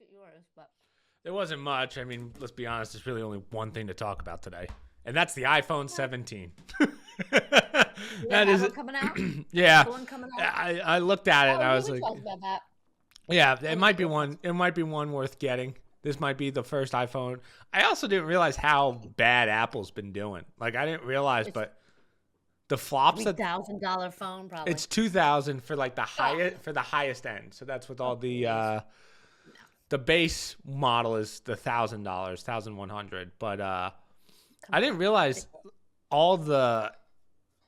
at yours, but There wasn't much. I mean, let's be honest. There's really only one thing to talk about today, and that's the iPhone 17. That is one coming out. Yeah. The one coming out. I looked at it and Oh, I we was were like, talking about that. yeah, I it looked might at be it. one. It might be one worth getting. This might be the first iPhone. I also didn't realize how bad Apple's been doing. Like I didn't realize, It's but the flops that $3,000 phone, probably. it's 2,000 for like the Oh. highest end. So that's with all please. the base model is the $1,000, 1,100. But I didn't realize all the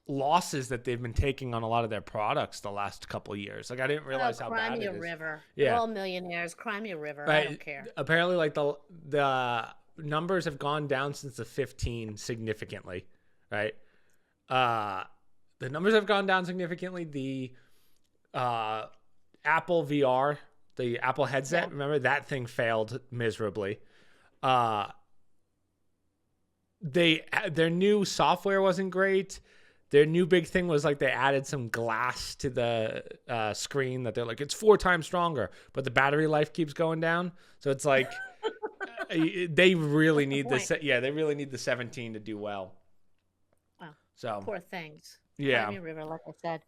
losses that they've been taking on a lot of their products the last couple of years. Like I didn't realize how cry bad me it a is. river. Yeah. We're all millionaires. Cry me a river. I Right. don't care. Apparently, like the numbers have gone down since the 15 significantly, right? The numbers have gone down significantly. The Apple VR, the Apple headset, remember that thing failed miserably. Their new software wasn't great. Their new big thing was like they added some glass to the screen that they're like, it's 4 times stronger, but the battery life keeps going down. So it's like they really need this. Yeah, they really need the 17 to do well. Wow. So Poor things. yeah, Cry me a river, like I said.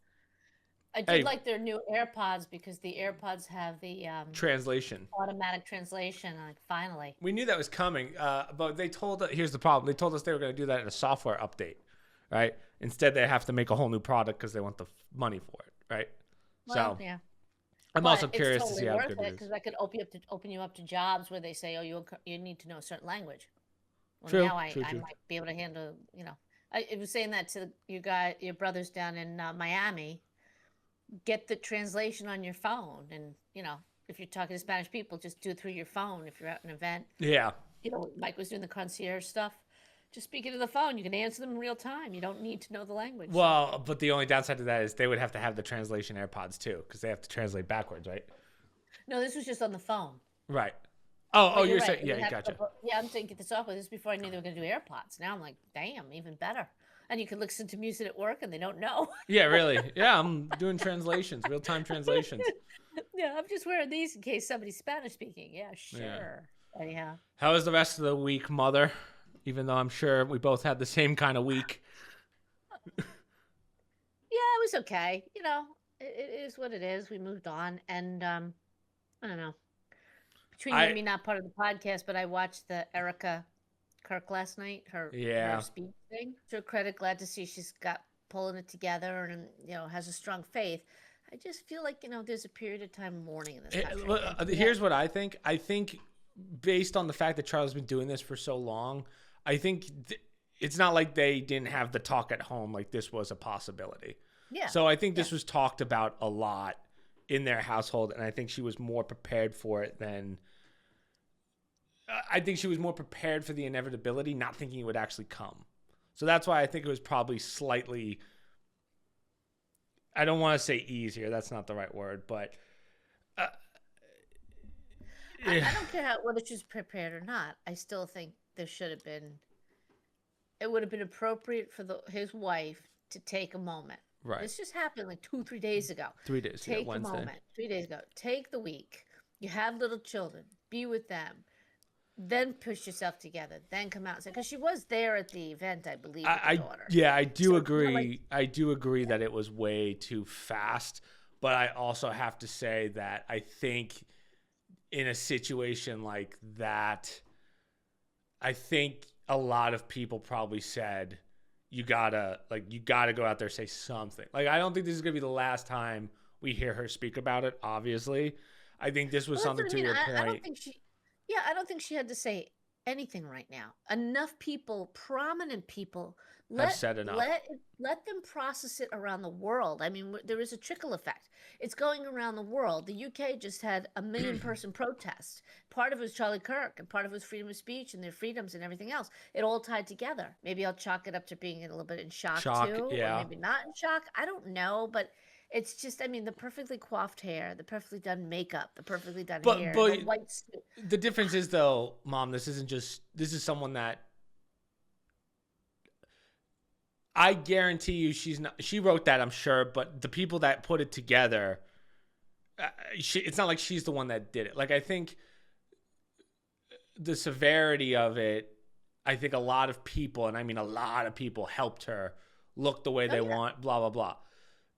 I did like their new AirPods because the AirPods have the translation, automatic translation. Like finally, we knew that was coming, but they told us. Here's the problem: they told us they were going to do that in a software update, right? Instead, they have to make a whole new product because they want the money for it, right? well, So yeah. I'm But also it's curious totally to see how worth good it it is. because that could open you up to jobs where they say, "Oh, you need to know a certain language." Well, True, now I true. might be able to handle. I was saying that to your brothers down in Miami. Get the translation on your phone, and if you're talking to Spanish people, just do it through your phone. If you're at an event, Yeah. Mike was doing the concierge stuff. Just speak into the phone. You can answer them in real time. You don't need to know the language. Well, but the only downside to that is they would have to have the translation AirPods too, because they have to translate backwards, right? No, this was just on the phone. Right. Oh, you're right. saying, yeah, gotcha. Yeah, I'm saying get the software. This is before I knew they were going to do AirPods. Now I'm like, damn, even better. And you can listen to music at work, and they don't know. Yeah, really. Yeah, I'm doing translations, real-time translations. Yeah, I'm just wearing these in case somebody's Spanish speaking. Yeah, sure. Yeah. Anyhow. How was the rest of the week, Mother? Even though I'm sure we both had the same kind of week. Yeah, it was okay. It is what it is. We moved on, and I don't know. Between you and me, not part of the podcast, but I watched the Erica Kirk last night. Her speech thing. To her credit, glad to see she's got pulling it together and has a strong faith. I just feel like there's a period of time mourning in this country. Here's what I think. I think based on the fact that Charlie's been doing this for so long, I think it's not like they didn't have the talk at home. Like this was a possibility. Yeah. So I think this was talked about a lot in their household, and I think she was more prepared for it than. I think she was more prepared for the inevitability, not thinking it would actually come. So that's why I think it was probably slightly. I don't want to say easier. That's not the right word, but. I don't care whether she's prepared or not. I still think there should have been. It would have been appropriate for his wife to take a moment. Right. This just happened like 2-3 days ago. 3 days. Take a Wednesday. moment. 3 days ago. Take the week. You have little children. Be with them. Then push yourself together. Then come out and say, because she was there at the event, I believe. With the daughter. Yeah, I do agree. I do agree that it was way too fast. But I also have to say that I think in a situation like that, I think a lot of people probably said, you gotta go out there and say something. Like, I don't think this is gonna be the last time we hear her speak about it. Obviously, I think this was something to your point. I don't think she. Yeah, I don't think she had to say anything right now. Enough people, prominent people, have said enough. Let them process it around the world. I mean, there is a trickle effect. It's going around the world. The UK just had 1 million-person protest. Part of it was Charlie Kirk, and part of it was freedom of speech and their freedoms and everything else. It all tied together. Maybe I'll chalk it up to being a little bit in shock too, yeah. or maybe not in shock. I don't know, but. It's just, I mean, the perfectly coiffed hair, the perfectly done makeup, the perfectly done hair, the white suit. The difference is, though, Mom, this is someone that I guarantee you she wrote that, I'm sure, but the people that put it together, it's not like she's the one that did it. Like, I think the severity of it, I think a lot of people, and I mean a lot of people, helped her look the way they want, blah, blah, blah.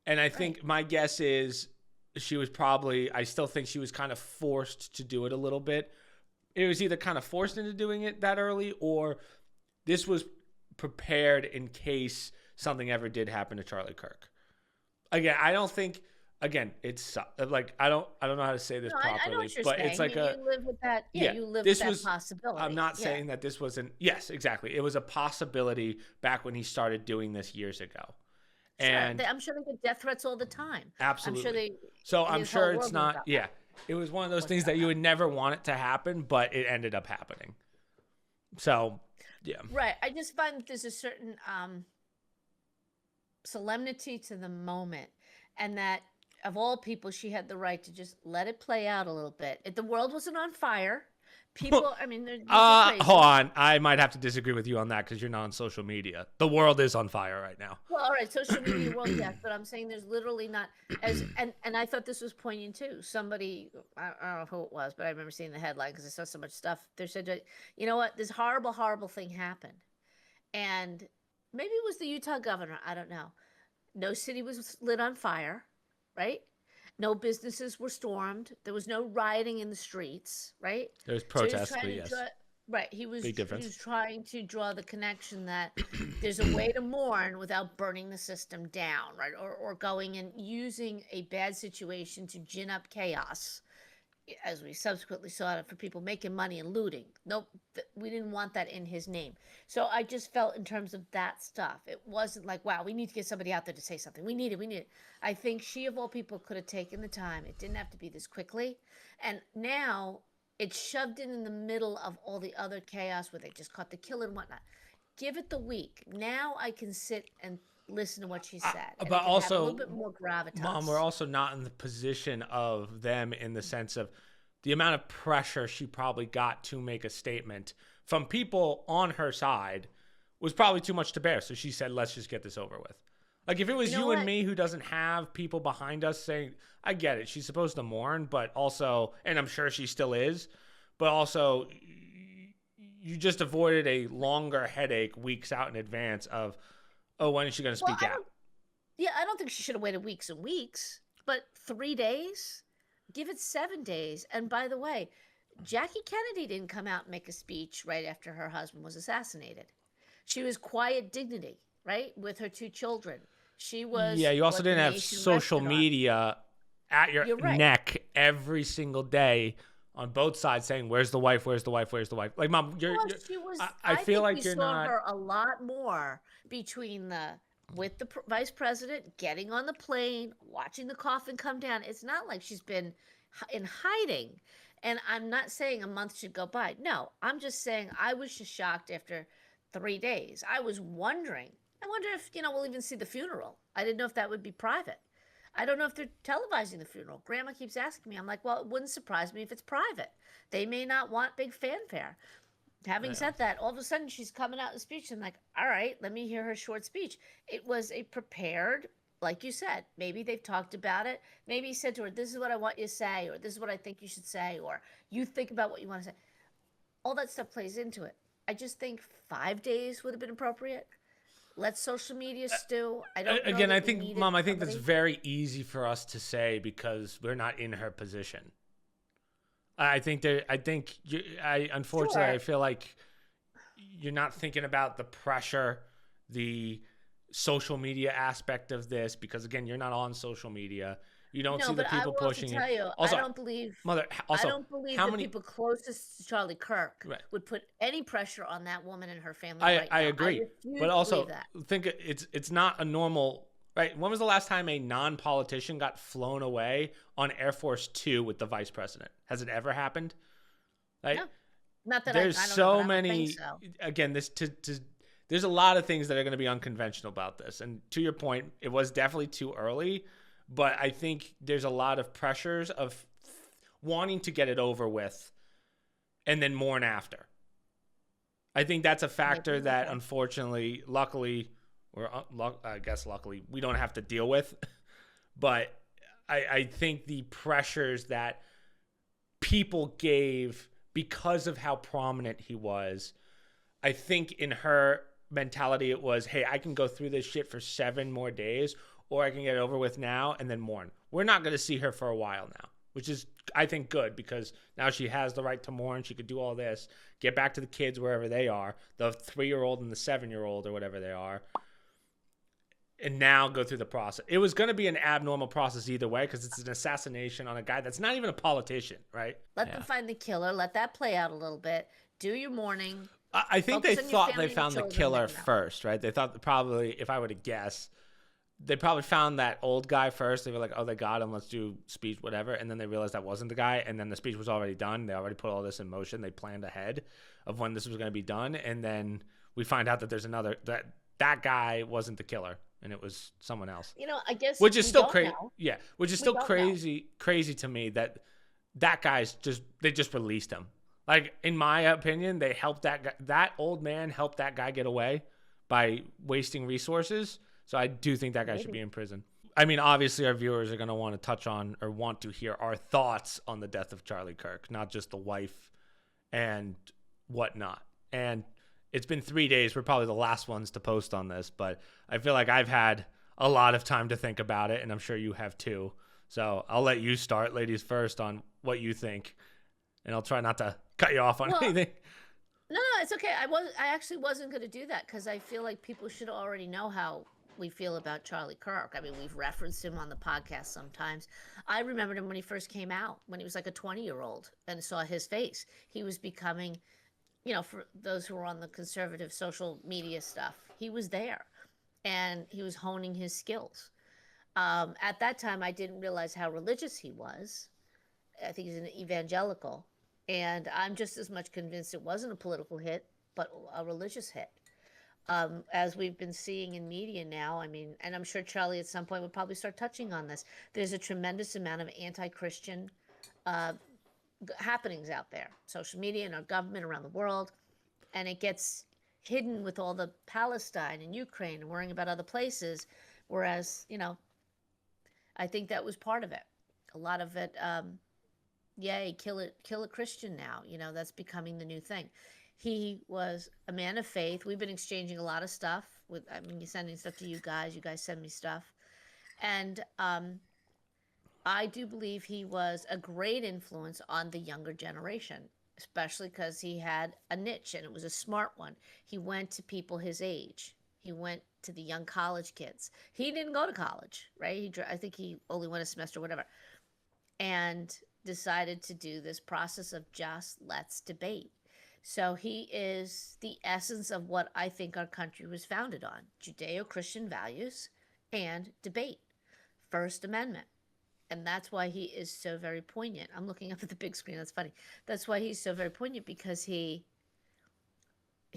And I think my guess is she was probably, I still think she was kind of forced to do it a little bit. It was either kind of forced into doing it that early, or this was prepared in case something ever did happen to Charlie Kirk. Again, I don't think, it's like, I don't know how to say this properly, I know what you're but saying. it's like you live with that. Yeah, you live with that possibility. I'm not saying that this wasn't, yes, exactly. It was a possibility back when he started doing this years ago. Sure. And I'm sure they get death threats all the time. Absolutely. I'm sure it's not, it was one of those things that you would never want it to happen, but it ended up happening. So, yeah. Right. I just find that there's a certain solemnity to the moment, and that of all people, she had the right to just let it play out a little bit. If the world wasn't on fire, people, I mean, they're hold on. I might have to disagree with you on that because you're not on social media. The world is on fire right now. Well, all right, social media world, yes, but I'm saying there's literally not as, and I thought this was poignant too. Somebody, I don't know who it was, but I remember seeing the headline because I saw so much stuff. They said, you know what, this horrible, horrible thing happened, and maybe it was the Utah governor. I don't know. No city was lit on fire, right? No businesses were stormed. There was no rioting in the streets, right? There was protests, but yes. He was trying to draw the connection that there's a way to mourn without burning the system down, right? Or going and using a bad situation to gin up chaos, as we subsequently saw it for people making money and looting. Nope, we didn't want that in his name. So I just felt in terms of that stuff, it wasn't like, wow, we need to get somebody out there to say something. We need it. I think she, of all people, could have taken the time. It didn't have to be this quickly. And now it's shoved in the middle of all the other chaos where they just caught the killer and whatnot. Give it the week. Now I can sit and listen to what she said. But also, have a little bit more gravitas. Mom, we're also not in the position of them in the sense of the amount of pressure she probably got to make a statement from people on her side was probably too much to bear. So she said, let's just get this over with. Like if it was you and me who doesn't have people behind us saying, I get it, she's supposed to mourn, but also, and I'm sure she still is, but also you just avoided a longer headache weeks out in advance of, oh, when is she going to speak out? I don't think she should have waited weeks and weeks, but 3 days? Give it 7 days. And by the way, Jackie Kennedy didn't come out and make a speech right after her husband was assassinated. She was quiet dignity, right, with her 2 children. She was. Yeah, you also didn't have social media at your neck every single day on both sides saying, where's the wife, where's the wife, where's the wife? Like, Mom, I feel like you're not. We saw her a lot more between with the vice president, getting on the plane, watching the coffin come down. It's not like she's been in hiding. And I'm not saying a month should go by. No, I'm just saying I was just shocked after 3 days. I was wondering. I wonder if, we'll even see the funeral. I didn't know if that would be private. I don't know if they're televising the funeral. Grandma keeps asking me. I'm like, well, it wouldn't surprise me if it's private. They may not want big fanfare. Having said that, all of a sudden she's coming out in speech. I'm like, all right, let me hear her short speech. It was a prepared, like you said, maybe they've talked about it. Maybe he said to her, this is what I want you to say, or this is what I think you should say, or you think about what you want to say. All that stuff plays into it. I just think 5 days would have been appropriate. Let social media stew. I don't know. Again, I think, Mom, I think that's very easy for us to say because we're not in her position. Unfortunately, I feel like you're not thinking about the pressure, the social media aspect of this, because again, you're not on social media. You don't see the people pushing it. Also, I don't believe the people closest to Charlie Kirk would put any pressure on that woman and her family. I agree, but also think it's not a normal. Right? When was the last time a non-politician got flown away on Air Force 2 with the vice president? Has it ever happened? Right? No. Not that there's I don't so know, many. So. Again, there's a lot of things that are going to be unconventional about this. And to your point, it was definitely too early. But I think there's a lot of pressures of wanting to get it over with and then mourn after. I think that's a factor that, unfortunately, luckily, we don't have to deal with. But I think the pressures that people gave because of how prominent he was. I think in her mentality, it was, hey, I can go through this shit for 7 more days, or I can get it over with now and then mourn. We're not going to see her for a while now, which is, I think, good, because now she has the right to mourn. She could do all this, get back to the kids wherever they are, the 3-year-old and the 7-year-old or whatever they are, and now go through the process. It was going to be an abnormal process either way, because it's an assassination on a guy that's not even a politician, right? Let them find the killer. Let that play out a little bit. Do your mourning. I think they thought they found the killer first, right? They thought probably, if I were to guess, they probably found that old guy first. They were like, oh, they got him. Let's do speech, whatever. And then they realized that wasn't the guy. And then the speech was already done. They already put all this in motion. They planned ahead of when this was going to be done. And then we find out that there's another, that guy wasn't the killer, and it was someone else. I guess, which is still crazy. Yeah, which is still crazy to me that guy's they just released him. Like, in my opinion, they helped that old man helped that guy get away by wasting resources. So I do think that guy should be in prison. I mean, obviously our viewers are going to want to touch on, or want to hear, our thoughts on the death of Charlie Kirk, not just the wife and whatnot. And it's been 3 days. We're probably the last ones to post on this, but I feel like I've had a lot of time to think about it, and I'm sure you have too. So I'll let you start, ladies first, on what you think, and I'll try not to cut you off on anything. No, it's okay. I actually wasn't going to do that, because I feel like people should already know how we feel about Charlie Kirk. I mean, we've referenced him on the podcast sometimes. I remembered him when he first came out, when he was like a 20-year-old, and saw his face. He was becoming, for those who were on the conservative social media stuff, he was there, and he was honing his skills. At that time, I didn't realize how religious he was. I think he's an evangelical. And I'm just as much convinced it wasn't a political hit, but a religious hit. As we've been seeing in media now, I mean, and I'm sure Charlie at some point would probably start touching on this. There's a tremendous amount of anti-Christian happenings out there, social media and our government around the world, and it gets hidden with all the Palestine and Ukraine and worrying about other places. Whereas, I think that was part of it. A lot of it, yay, kill a Christian now. That's becoming the new thing. He was a man of faith. We've been exchanging a lot of stuff sending stuff to you guys. You guys send me stuff. And I do believe he was a great influence on the younger generation, especially because he had a niche, and it was a smart one. He went to people his age. He went to the young college kids. He didn't go to college, right? I think he only went a semester, whatever, and decided to do this process of just let's debate. So he is the essence of what I think our country was founded on: Judeo-Christian values and debate, First Amendment. And that's why he is so very poignant. I'm looking up at the big screen. That's funny. That's why he's so very poignant, because he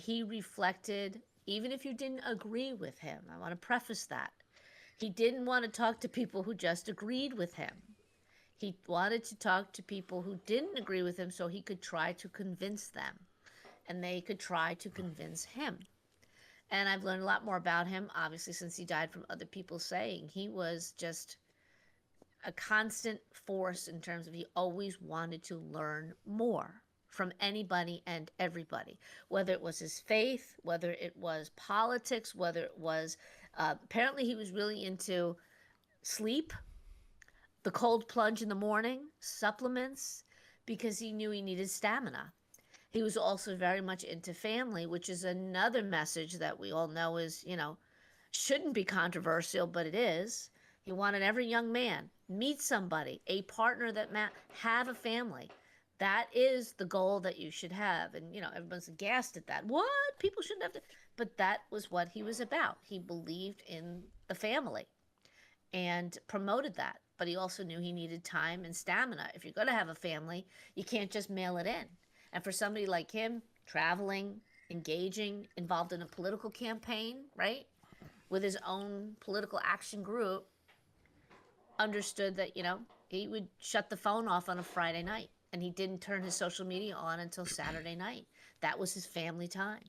reflected, even if you didn't agree with him, I want to preface that, he didn't want to talk to people who just agreed with him. He wanted to talk to people who didn't agree with him so he could try to convince them, and they could try to convince him. And I've learned a lot more about him, obviously, since he died, from other people saying he was just a constant force in terms of he always wanted to learn more from anybody and everybody, whether it was his faith, whether it was politics, whether it was, apparently he was really into sleep, the cold plunge in the morning, supplements, because he knew he needed stamina. He was also very much into family, which is another message that we all know is, shouldn't be controversial, but it is. He wanted every young man, meet somebody, a partner that have a family. That is the goal that you should have. And, everyone's aghast at that. What? People shouldn't have to. But that was what he was about. He believed in the family and promoted that. But he also knew he needed time and stamina. If you're going to have a family, you can't just mail it in. And for somebody like him, traveling, engaging, involved in a political campaign, right, with his own political action group, understood that, he would shut the phone off on a Friday night, and he didn't turn his social media on until Saturday night. That was his family time.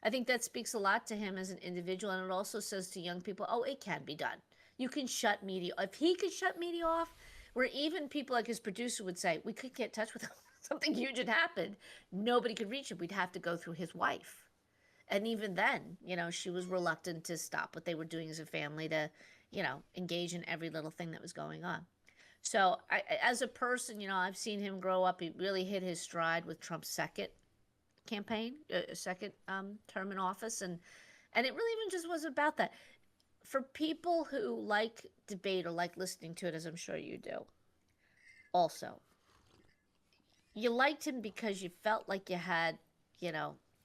I think that speaks a lot to him as an individual, and it also says to young people, oh, it can be done. You can shut media. If he could shut media off, where even people like his producer would say, we could get in touch with him. something huge had happened, nobody could reach him. We'd have to go through his wife. And even then, she was reluctant to stop what they were doing as a family to, engage in every little thing that was going on. So, as a person, I've seen him grow up. He really hit his stride with Trump's second campaign, second term in office, and it really even just wasn't about that. For people who like debate or like listening to it, as I'm sure you do, also, you liked him because you felt like you had,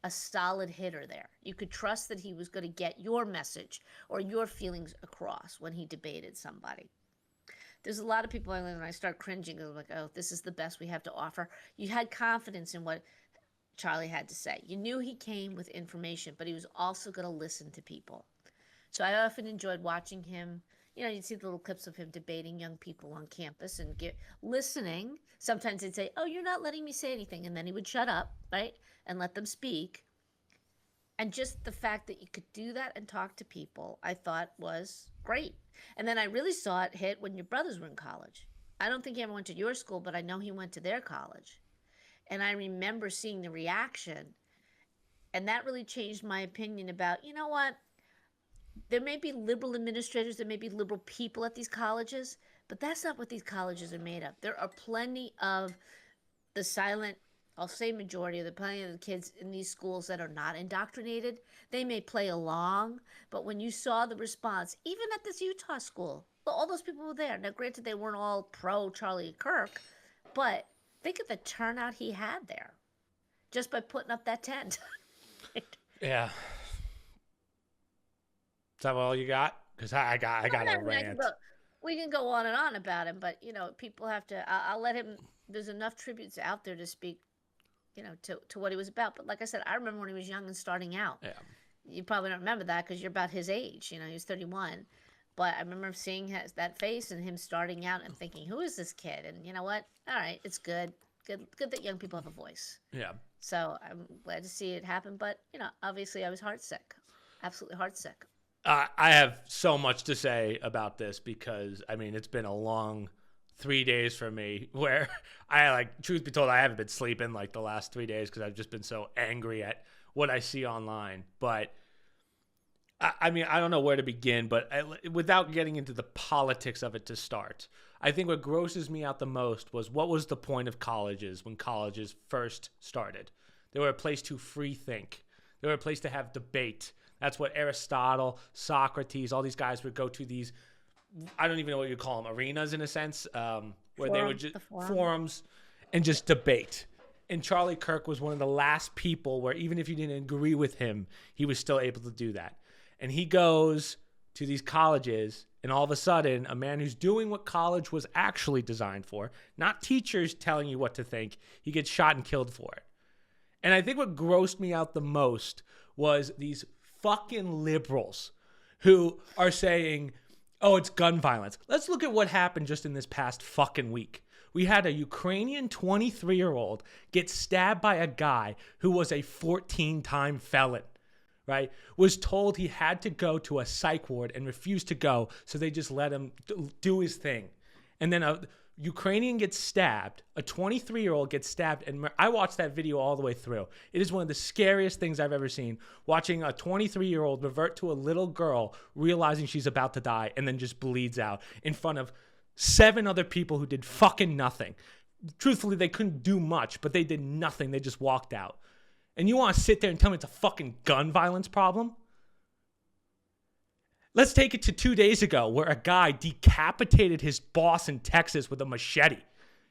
a solid hitter there. You could trust that he was going to get your message or your feelings across when he debated somebody. There's a lot of people when I start cringing, I'm like, oh, this is the best we have to offer. You had confidence in what Charlie had to say. You knew he came with information, but he was also going to listen to people. So I often enjoyed watching him. You'd see the little clips of him debating young people on campus and listening. Sometimes they'd say, oh, you're not letting me say anything. And then he would shut up, right? And let them speak. And just the fact that you could do that and talk to people, I thought was great. And then I really saw it hit when your brothers were in college. I don't think he ever went to your school, but I know he went to their college. And I remember seeing the reaction. And that really changed my opinion about, you know what? There may be liberal administrators, there may be liberal people at these colleges, but that's not what these colleges are made of. There are plenty of the silent, I'll say majority of plenty of the kids in these schools that are not indoctrinated. They may play along, but when you saw the response, even at this Utah school, all those people were there. Now, granted, they weren't all pro Charlie Kirk, but think of the turnout he had there just by putting up that tent. Yeah. Is that all you got? Because I got a rant. We can go on and on about him, but people have to. I'll let him. There's enough tributes out there to speak, to what he was about. But like I said, I remember when he was young and starting out. Yeah. You probably don't remember that because you're about his age. He was 31, but I remember seeing that face and him starting out and thinking, "Who is this kid?" And you know what? All right, it's good that young people have a voice. Yeah. So I'm glad to see it happen, but obviously I was heartsick, absolutely heartsick. I have so much to say about this because, it's been a long 3 days for me where truth be told, I haven't been sleeping like the last 3 days because I've just been so angry at what I see online. But, I don't know where to begin, but without getting into the politics of it to start, I think what grosses me out the most was what was the point of colleges when colleges first started? They were a place to free think. They were a place to have debate. That's what Aristotle, Socrates, all these guys would go to these, I don't even know what you call them, arenas in a sense, where they would just, forums, and just debate. And Charlie Kirk was one of the last people where even if you didn't agree with him, he was still able to do that. And he goes to these colleges, and all of a sudden, a man who's doing what college was actually designed for, not teachers telling you what to think, he gets shot and killed for it. And I think what grossed me out the most was these fucking liberals who are saying, oh, it's gun violence. Let's look at what happened just in this past fucking week. We had a Ukrainian 23-year-old get stabbed by a guy who was a 14-time felon, right? Was told he had to go to a psych ward and refused to go, so they just let him do his thing. And then a Ukrainian gets stabbed, a 23-year-old gets stabbed, and I watched that video all the way through. It is one of the scariest things I've ever seen, watching a 23-year-old revert to a little girl, realizing she's about to die, and then just bleeds out in front of 7 other people who did fucking nothing. Truthfully, they couldn't do much, but they did nothing. They just walked out. And you want to sit there and tell me it's a fucking gun violence problem? Let's take it to 2 days ago where a guy decapitated his boss in Texas with a machete.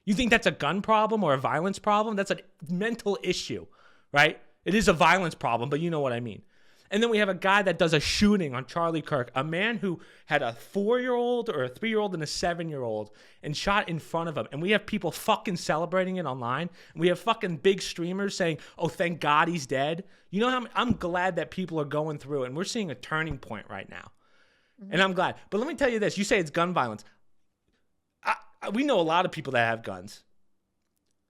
You think that's a gun problem or a violence problem? That's a mental issue, right? It is a violence problem, but you know what I mean. And then we have a guy that does a shooting on Charlie Kirk, a man who had a 4-year-old or a 3-year-old and a 7-year-old and shot in front of him. And we have people fucking celebrating it online. And we have fucking big streamers saying, oh, thank God he's dead. You know how I'm glad that people are going through and we're seeing a turning point right now. And I'm glad. But let me tell you this. You say it's gun violence. We know a lot of people that have guns.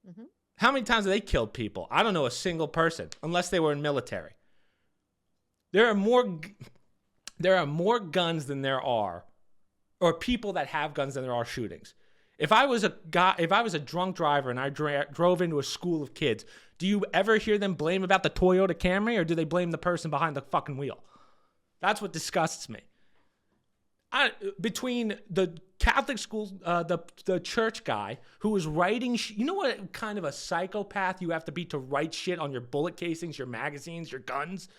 Mm-hmm. How many times have they killed people? I don't know a single person, unless they were in military. There are more guns than there are, or people that have guns than there are shootings. If I was a drunk driver and I drove into a school of kids, do you ever hear them blame about the Toyota Camry, or do they blame the person behind the fucking wheel? That's what disgusts me. Between the Catholic school, the church guy who was writing, you know what kind of a psychopath you have to be to write shit on your bullet casings, your magazines, your guns?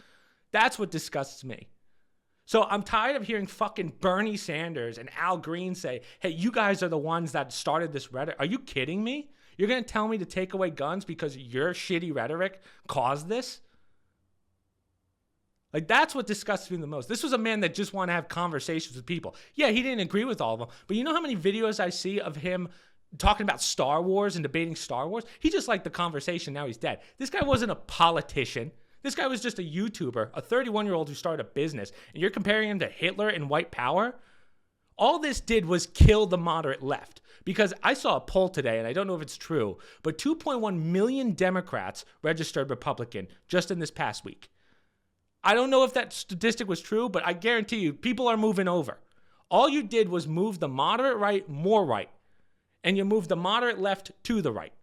That's what disgusts me. So I'm tired of hearing fucking Bernie Sanders and Al Green say, hey, you guys are the ones that started this rhetoric. Are you kidding me? You're going to tell me to take away guns because your shitty rhetoric caused this? Like, that's what disgusts me the most. This was a man that just wanted to have conversations with people. Yeah, he didn't agree with all of them. But you know how many videos I see of him talking about Star Wars and debating Star Wars? He just liked the conversation. Now he's dead. This guy wasn't a politician. This guy was just a YouTuber, a 31-year-old who started a business, and you're comparing him to Hitler and white power? All this did was kill the moderate left. Because I saw a poll today, and I don't know if it's true, but 2.1 million Democrats registered Republican just in this past week. I don't know if that statistic was true, but I guarantee you, people are moving over. All you did was move the moderate right more right, and you moved the moderate left to the right.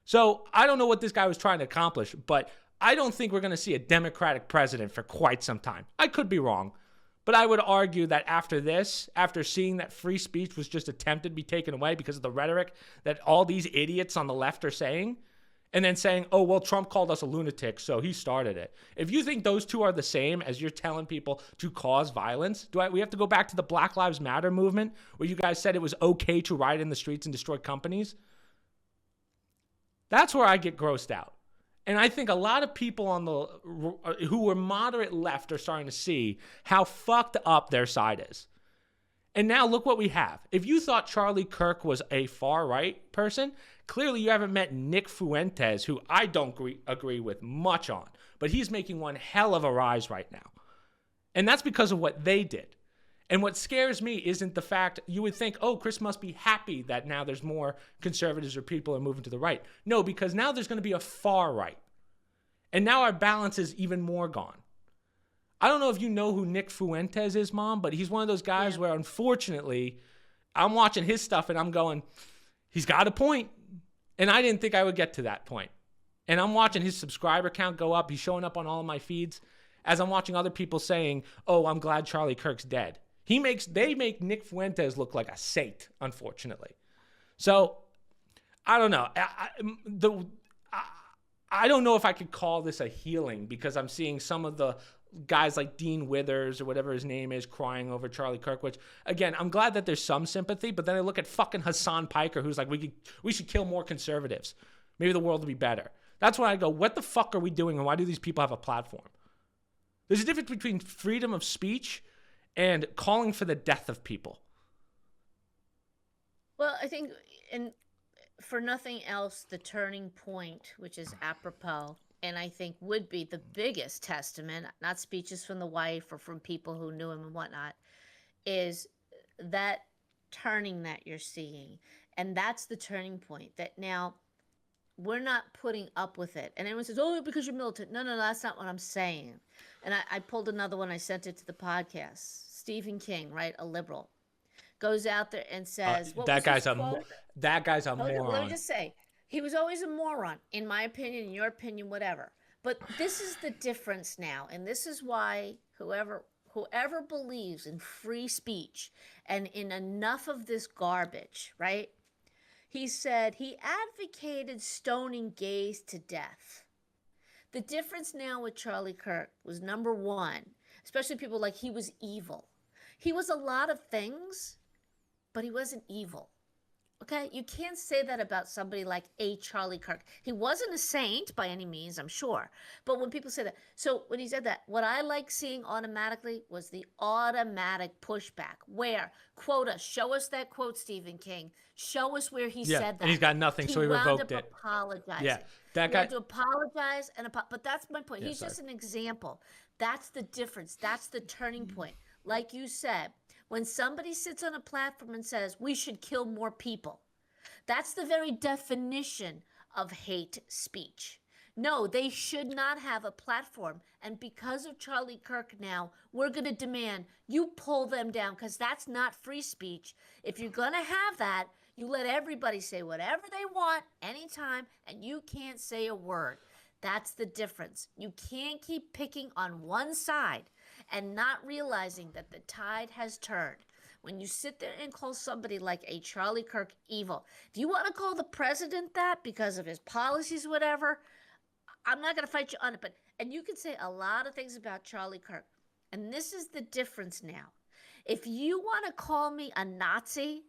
So I don't know what this guy was trying to accomplish, but I don't think we're going to see a Democratic president for quite some time. I could be wrong, but I would argue that after this, after seeing that free speech was just attempted to be taken away because of the rhetoric that all these idiots on the left are saying, and then saying, oh, well, Trump called us a lunatic, so he started it. If you think those two are the same as you're telling people to cause violence, we have to go back to the Black Lives Matter movement where you guys said it was okay to riot in the streets and destroy companies? That's where I get grossed out. And I think a lot of people who were moderate left are starting to see how fucked up their side is. And now look what we have. If you thought Charlie Kirk was a far-right person, clearly you haven't met Nick Fuentes, who I don't agree with much on. But he's making one hell of a rise right now. And that's because of what they did. And what scares me isn't the fact you would think, oh, Chris must be happy that now there's more conservatives or people are moving to the right. No, because now there's going to be a far right. And now our balance is even more gone. I don't know if you know who Nick Fuentes is, Mom, but he's one of those guys where, unfortunately, I'm watching his stuff and I'm going, he's got a point. And I didn't think I would get to that point. And I'm watching his subscriber count go up. He's showing up on all of my feeds as I'm watching other people saying, oh, I'm glad Charlie Kirk's dead. They make Nick Fuentes look like a saint, unfortunately. So, I don't know. I don't know if I could call this a healing because I'm seeing some of the guys like Dean Withers or whatever his name is crying over Charlie Kirk, which, again, I'm glad that there's some sympathy, but then I look at fucking Hassan Piker, who's like, we should kill more conservatives. Maybe the world will be better. That's when I go, what the fuck are we doing, and why do these people have a platform? There's a difference between freedom of speech and calling for the death of people. Well, I think, and for nothing else, the turning point, which is apropos, and I think would be the biggest testament, not speeches from the wife or from people who knew him and whatnot, is that turning that you're seeing. And that's the turning point, that now we're not putting up with it. And everyone says, oh, because you're militant. No, that's not what I'm saying. And I pulled another one. I sent it to the podcast. Stephen King, right? A liberal. Goes out there and says, that guy's a moron. Let me just say, he was always a moron, in my opinion, in your opinion, whatever. But this is the difference now. And this is why whoever believes in free speech and in enough of this garbage, right? He said he advocated stoning gays to death. The difference now with Charlie Kirk was, number one, especially people like he was evil. He was a lot of things, but he wasn't evil. Okay? You can't say that about somebody like a Charlie Kirk. He wasn't a saint by any means, I'm sure. But when people say that, so when he said that, what I like seeing automatically was the automatic pushback. Where? Quote us. Show us that quote, Stephen King. Show us where he said that. And he's got nothing, so he revoked it. Apologizing. Yeah, that guy had to apologize but that's my point. He's just an example. That's the difference. That's the turning point. Like you said, when somebody sits on a platform and says, we should kill more people, that's the very definition of hate speech. No, they should not have a platform. And because of Charlie Kirk now, we're going to demand you pull them down, because that's not free speech. If you're going to have that, You let everybody say whatever they want anytime, and you can't say a word. That's the difference. You can't keep picking on one side and not realizing that the tide has turned. When you sit there and call somebody like a Charlie Kirk evil, if you want to call the president that because of his policies, whatever, I'm not going to fight you on it. And you can say a lot of things about Charlie Kirk. And this is the difference now. If you want to call me a Nazi,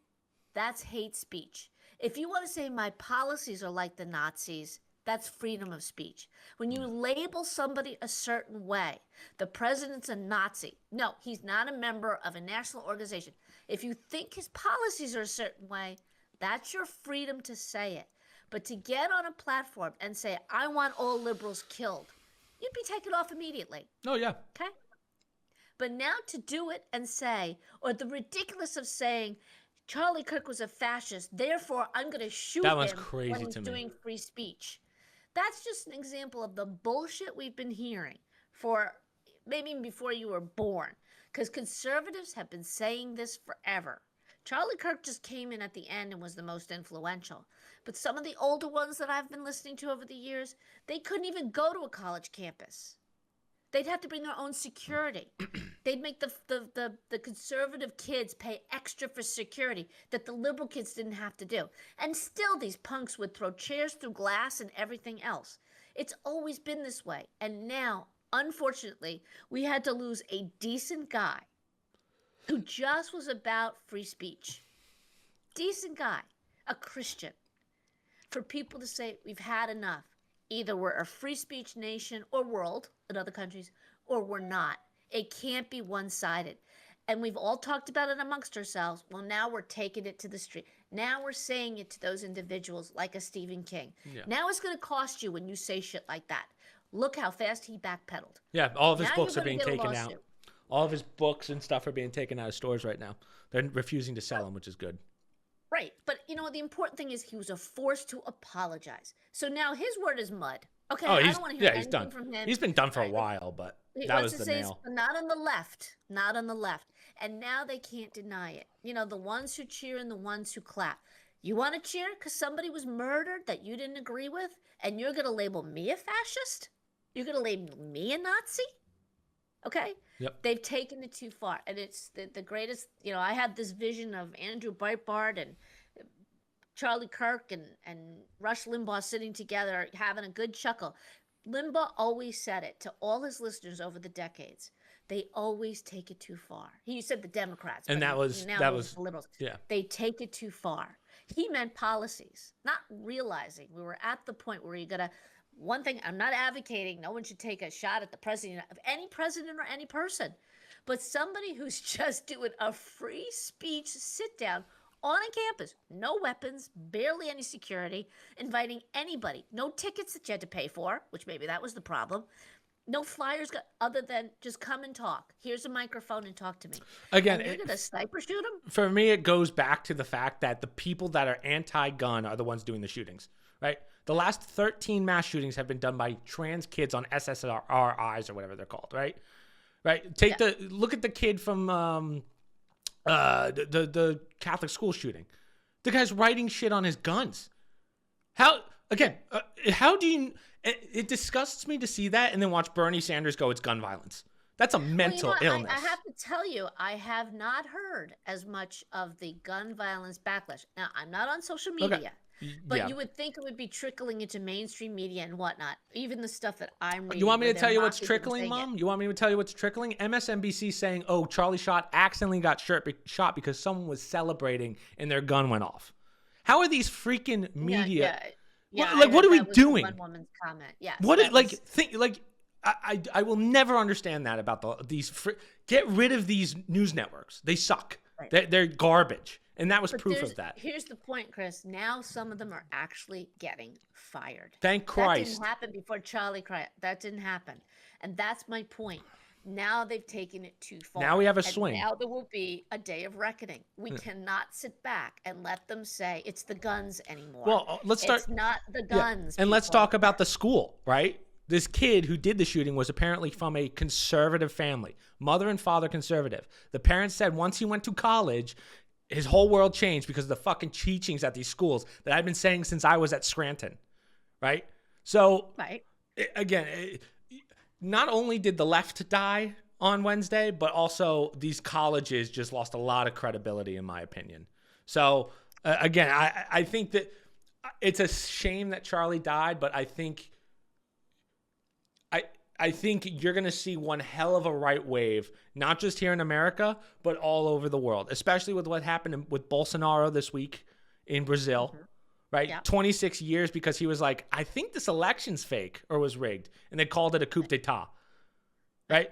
that's hate speech. If you want to say my policies are like the Nazis, that's freedom of speech. When you label somebody a certain way, the president's a Nazi. No, he's not a member of a national organization. If you think his policies are a certain way, that's your freedom to say it. But to get on a platform and say, I want all liberals killed, you'd be taken off immediately. Oh, yeah. Okay? But now to do it and say, or the ridiculous of saying, Charlie Kirk was a fascist, therefore I'm going to shoot him when he's doing free speech. That's just an example of the bullshit we've been hearing for maybe even before you were born, because conservatives have been saying this forever. Charlie Kirk just came in at the end and was the most influential. But some of the older ones that I've been listening to over the years, they couldn't even go to a college campus. They'd have to bring their own security. They'd make the conservative kids pay extra for security that the liberal kids didn't have to do. And still these punks would throw chairs through glass and everything else. It's always been this way. And now, unfortunately, we had to lose a decent guy who just was about free speech. Decent guy, a Christian. For people to say, we've had enough. Either we're a free speech nation or world in other countries, or we're not. It can't be one-sided. And we've all talked about it amongst ourselves. Well, now we're taking it to the street. Now we're saying it to those individuals like a Stephen King. Yeah. Now it's going to cost you when you say shit like that. Look how fast he backpedaled. Yeah, all of his books are being taken out. All of his books and stuff are being taken out of stores right now. They're refusing to sell them, which is good. Right. But, you know, the important thing is he was forced to apologize. So now his word is mud. Okay, I don't want to hear anything from him. He's been done for a while, but that was the nail. Not on the left. Not on the left. And now they can't deny it. You know, the ones who cheer and the ones who clap. You want to cheer because somebody was murdered that you didn't agree with? And you're going to label me a fascist? You're going to label me a Nazi? Okay? Yep. They've taken it too far. And it's the greatest, you know, I had this vision of Andrew Breitbart and Charlie Kirk and Rush Limbaugh sitting together having a good chuckle. Limbaugh always said it to all his listeners over the decades. They always take it too far. He said the Democrats. And that was the liberals. Yeah. They take it too far. He meant policies, not realizing we were at the point where you're going to. One thing, I'm not advocating no one should take a shot at the president of any president or any person, but somebody who's just doing a free speech sit down on a campus, no weapons, barely any security, inviting anybody, no tickets that you had to pay for, which maybe that was the problem, no flyers other than just come and talk. Here's a microphone and talk to me. Again, you're going to sniper shoot him? For me, it goes back to the fact that the people that are anti-gun are the ones doing the shootings, right? The last 13 mass shootings have been done by trans kids on SSRIs or whatever they're called, right? Right. Look at the kid from the Catholic school shooting. The guy's writing shit on his guns. How do you? It disgusts me to see that and then watch Bernie Sanders go, it's gun violence. That's a mental illness. I have to tell you, I have not heard as much of the gun violence backlash. Now, I'm not on social media. Okay. But you would think it would be trickling into mainstream media and whatnot. Even the stuff that I'm reading. You want me to tell you what's trickling, Mom? You want me to tell you what's trickling? MSNBC saying, oh, Charlie accidentally got shot because someone was celebrating and their gun went off. How are these freaking media? What are we doing? One woman's comment. Yeah. I will never understand that about these. Get rid of these news networks. They suck. Right. They're garbage. And that was proof of that. Here's the point, Chris. Now some of them are actually getting fired. Thank Christ. That didn't happen before Charlie cried. That didn't happen. And that's my point. Now they've taken it too far. Now we have a swing. Now there will be a day of reckoning. We cannot sit back and let them say it's the guns anymore. Well, let's start. It's not the guns. And let's talk about the school, right? This kid who did the shooting was apparently from a conservative family. Mother and father conservative. The parents said once he went to college, His whole world changed because of the fucking teachings at these schools that I've been saying since I was at Scranton, right? So, Right. again, not only did the left die on Wednesday, but also these colleges just lost a lot of credibility, in my opinion. So, again, I think that it's a shame that Charlie died, but I think you're going to see one hell of a right wave, not just here in America, but all over the world, especially with what happened with Bolsonaro this week in Brazil, right? Yeah. 26 years because he was like, I think this election's fake or was rigged, and they called it a coup d'etat, right?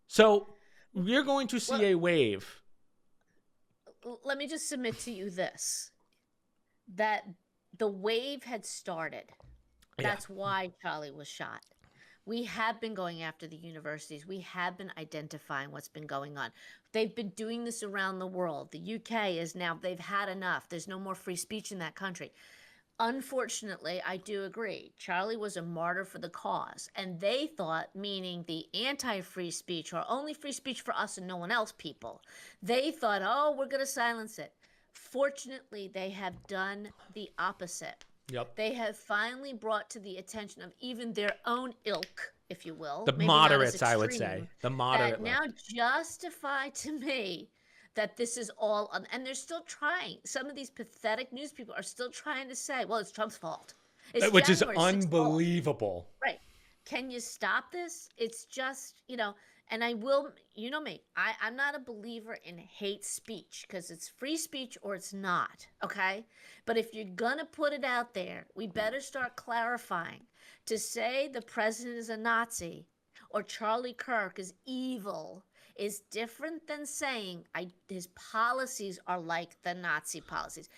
So we're going to see a wave. Let me just submit to you this, that the wave had started. That's why Charlie was shot. We have been going after the universities. We have been identifying what's been going on. They've been doing this around the world. The UK is now, they've had enough. There's no more free speech in that country. Unfortunately, I do agree. Charlie was a martyr for the cause. And they thought, meaning the anti-free speech or only free speech for us and no one else people, they thought, oh, we're going to silence it. Fortunately, they have done the opposite. Yep. They have finally brought to the attention of even their own ilk, if you will. The moderates, I would say. The moderate that now justify to me that this is all, and they're still trying. Some of these pathetic news people are still trying to say, well, it's Trump's fault. Which is unbelievable. Right. Can you stop this? It's just, and I will, you know me, I'm not a believer in hate speech because it's free speech or it's not, okay? But if you're going to put it out there, we better start clarifying. To say the president is a Nazi or Charlie Kirk is evil is different than saying his policies are like the Nazi policies.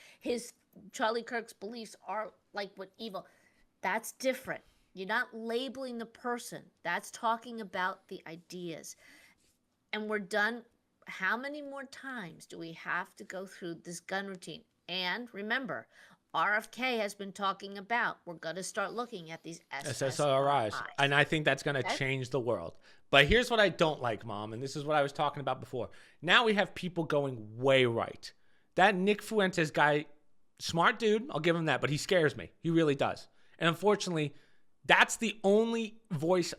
Charlie Kirk's beliefs are like what evil. That's different. You're not labeling the person. That's talking about the ideas. And we're done. How many more times do we have to go through this gun routine? And remember, RFK has been talking about we're going to start looking at these SSRIs. And I think that's going to change the world. But here's what I don't like, Mom, and this is what I was talking about before. Now we have people going way right. That Nick Fuentes guy, smart dude, I'll give him that, but he scares me. He really does. And unfortunately, that's the only voice